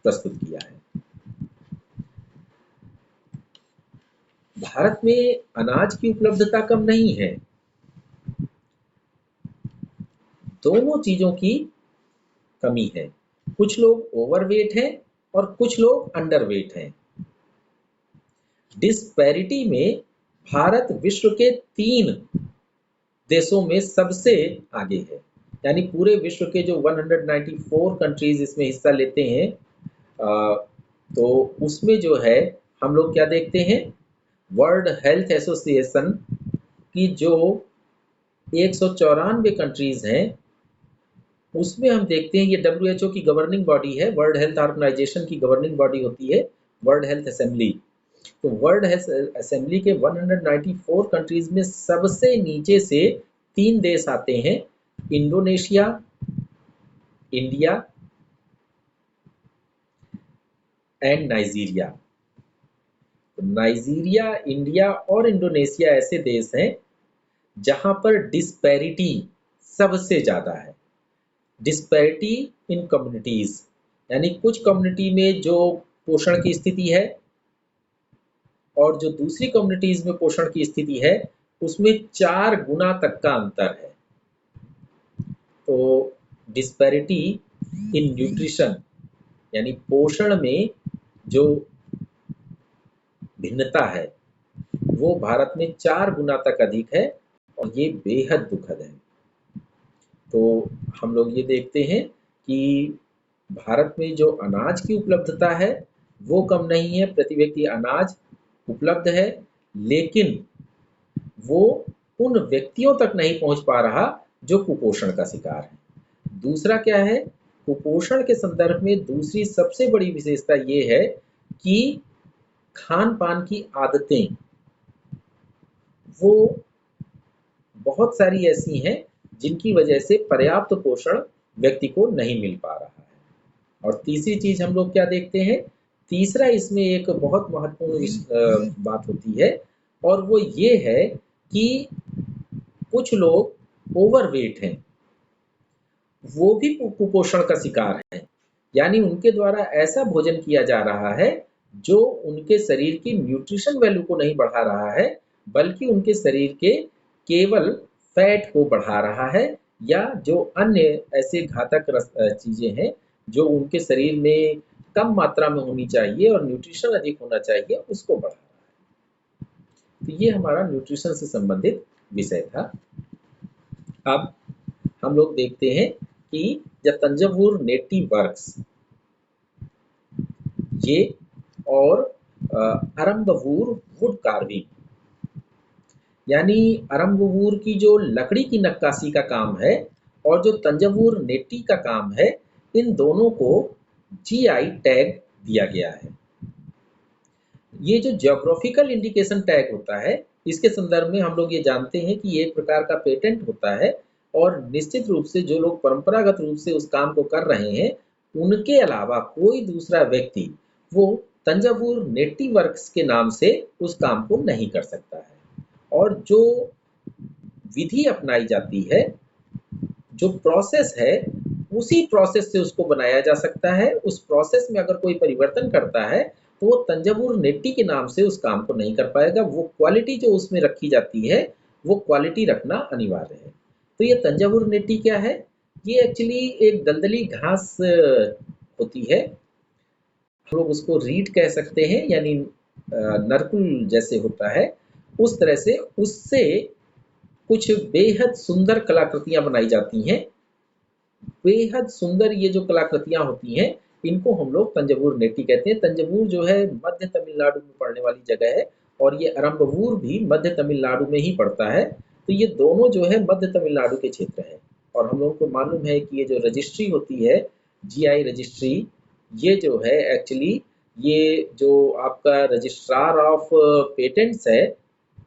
प्रस्तुत किया है। भारत में अनाज की उपलब्धता कम नहीं है, दोनों चीजों की कमी है। कुछ लोग ओवरवेट हैं और कुछ लोग अंडरवेट हैं। डिस्पैरिटी में भारत विश्व के 3 देशों में सबसे आगे है, यानी पूरे विश्व के जो 194 कंट्रीज इसमें हिस्सा लेते हैं, तो उसमें जो है हम लोग क्या देखते हैं, वर्ल्ड हेल्थ एसोसिएशन की जो 194 कंट्रीज हैं, उसमें हम देखते हैं ये WHO की गवर्निंग बॉडी है, वर्ल्ड हेल्थ ऑर्गेनाइजेशन की गवर्निंग बॉडी होती है वर्ल्ड हेल्थ असेंबली। तो वर्ल्ड हेल्थ असेंबली के 194 कंट्रीज में सबसे नीचे से 3 देश आते हैं, इंडोनेशिया, इंडिया एंड नाइजीरिया। तो नाइजीरिया, इंडिया और इंडोनेशिया ऐसे देश हैं जहां पर डिस्पैरिटी सबसे ज्यादा है। डिस्पैरिटी इन कम्युनिटीज, यानी कुछ कम्युनिटी में जो पोषण की स्थिति है और जो दूसरी कम्युनिटीज में पोषण की स्थिति है, उसमें 4 गुना तक का अंतर है। तो डिस्पैरिटी इन न्यूट्रिशन, यानी पोषण में जो भिन्नता है वो भारत में 4 गुना तक अधिक है, और ये बेहद दुखद है। तो हम लोग ये देखते हैं कि भारत में जो अनाज की उपलब्धता है वो कम नहीं है, प्रति व्यक्ति अनाज उपलब्ध है, लेकिन वो उन व्यक्तियों तक नहीं पहुंच पा रहा जो कुपोषण का शिकार है। दूसरा क्या है, कुपोषण के संदर्भ में दूसरी सबसे बड़ी विशेषता ये है कि खान पान की आदतें वो बहुत सारी ऐसी हैं जिनकी वजह से पर्याप्त पोषण व्यक्ति को नहीं मिल पा रहा है। और तीसरी चीज हम लोग क्या देखते हैं, तीसरा इसमें एक बहुत महत्वपूर्ण बात होती है, और वो ये है कि कुछ लोग ओवरवेट हैं, वो भी कुपोषण का शिकार हैं, यानी उनके द्वारा ऐसा भोजन किया जा रहा है जो उनके शरीर की न्यूट्रिशन वैल्यू को नहीं बढ़ा रहा है, बल्कि उनके शरीर के केवल फैट को बढ़ा रहा है, या जो अन्य ऐसे घातक चीजें हैं जो उनके शरीर में कम मात्रा में होनी चाहिए और न्यूट्रिशन अधिक होना चाहिए, उसको बढ़ा रहा है। तो ये हमारा न्यूट्रिशन से संबंधित विषय था। अब हम लोग देखते हैं कि द तंजावुर नेटिव वर्क्स ये और अरम्बवूर वुड कार्विंग, यानी अरम्बवूर की जो लकड़ी की नक्काशी का काम है और जो तंजावुर नेटी का काम है, इन दोनों को जीआई टैग दिया गया है। ये जो ज्योग्राफिकल इंडिकेशन टैग होता है, इसके संदर्भ में हम लोग ये जानते हैं कि ये एक प्रकार का पेटेंट होता है और निश्चित रूप से जो लोग परंपरागत रूप से उस काम को कर रहे हैं, उनके अलावा कोई दूसरा व्यक्ति वो तंजावुर नेटिव वर्क्स के नाम से उस काम को नहीं कर सकता है। और जो विधि अपनाई जाती है, जो प्रोसेस है, उसी प्रोसेस से उसको बनाया जा सकता है। उस प्रोसेस में अगर कोई परिवर्तन करता है तो वो तंजावुर नेटी के नाम से उस काम को नहीं कर पाएगा। वो क्वालिटी जो उसमें रखी जाती है, वो क्वालिटी रखना अनिवार्य है। तो ये तंजावुर नेटी क्या है? ये एक्चुअली एक दलदली घास होती है। हम लोग उसको रीट कह सकते हैं, यानी नरकुल जैसे होता है, उस तरह से उससे कुछ बेहद सुंदर कलाकृतियां बनाई जाती हैं। बेहद सुंदर ये जो कलाकृतियां होती हैं, इनको हम लोग तंजावुर नेटी कहते हैं। तंजावुर जो है मध्य तमिलनाडु में पड़ने वाली जगह है और ये अरम्बवूर भी मध्य तमिलनाडु में ही पड़ता है। तो ये दोनों जो है मध्य तमिलनाडु के क्षेत्र है। और हम लोगों को मालूम है कि ये जो रजिस्ट्री होती है, जीआई रजिस्ट्री, ये जो है एक्चुअली ये जो आपका रजिस्ट्रार ऑफ पेटेंट्स है,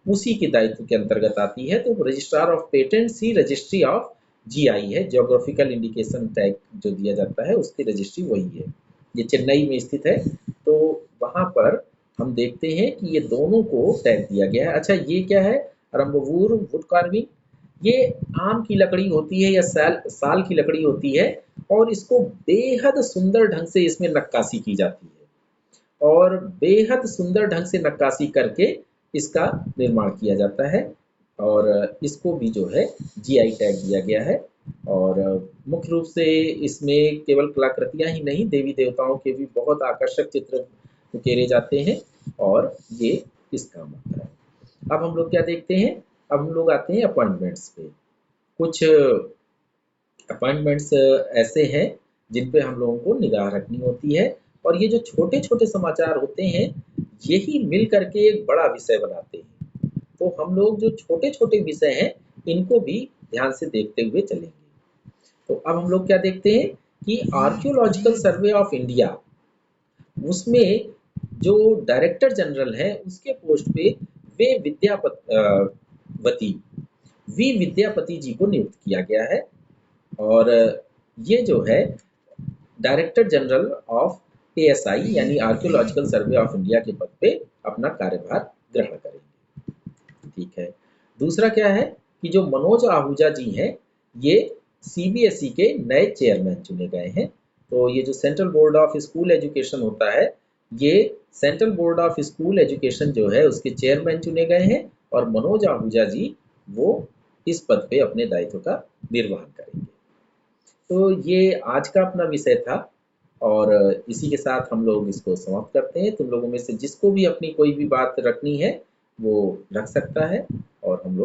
उसी के दायित्व के अंतर्गत आती है। तो registrar of patents he registry of GI है। ज्योग्राफिकल इंडिकेशन टैग जो दिया जाता है, उसकी रजिस्ट्री वही है। ये चेन्नई में स्थित है। तो वहाँ पर हम देखते हैं कि ये दोनों को टैग दिया गया है। अच्छा, ये क्या है? अरम्बवूर वुड कार्विंग। ये आम की लकड़ी होती है या साल की लकड़ी होती है और इसको बेहद सुंदर ढंग से इसमें नक्काशी की जाती है और बेहद सुंदर ढंग से नक्काशी करके इसका निर्माण किया जाता है और इसको भी जो है जीआई टैग दिया गया है। और मुख्य रूप से इसमें केवल कलाकृतियां ही नहीं, देवी देवताओं के भी बहुत आकर्षक चित्र उकेरे जाते हैं और ये इस काम आता है। अब हम लोग क्या देखते हैं? अब हम लोग आते हैं अपॉइंटमेंट्स पे। कुछ अपॉइंटमेंट्स ऐसे हैं जिन पे हम लोगों को निगाह रखनी होती है और ये जो छोटे छोटे समाचार होते हैं, यही मिल करके एक बड़ा विषय बनाते हैं। तो हम लोग जो छोटे छोटे विषय हैं, इनको भी ध्यान से देखते हुए चलेंगे। तो अब हम लोग क्या देखते हैं कि आर्कियोलॉजिकल सर्वे ऑफ इंडिया, उसमें जो डायरेक्टर जनरल है, उसके पोस्ट पे वे विद्यापति जी को नियुक्त किया गया है और ये जो है डायरेक्टर जनरल ऑफ एएसआई यानी आर्कियोलॉजिकल सर्वे ऑफ इंडिया के पद पे अपना कार्यभार ग्रहण करेंगे। ठीक है। दूसरा क्या है कि जो मनोज आहूजा जी हैं, ये सीबीएसई के नए चेयरमैन चुने गए हैं। तो ये जो central board of school education होता है, ये central board of school education जो है उसके चेयरमैन चुने गए हैं और मनोज आहूजा जी वो इस पद पे अपने दायित्व का निर्वहन करेंगे। तो ये आज का अपना विषय था और इसी के साथ हम लोग इसको समाप्त करते हैं। तुम लोगों में से जिसको भी अपनी कोई भी बात रखनी है, वो रख सकता है और हम लोग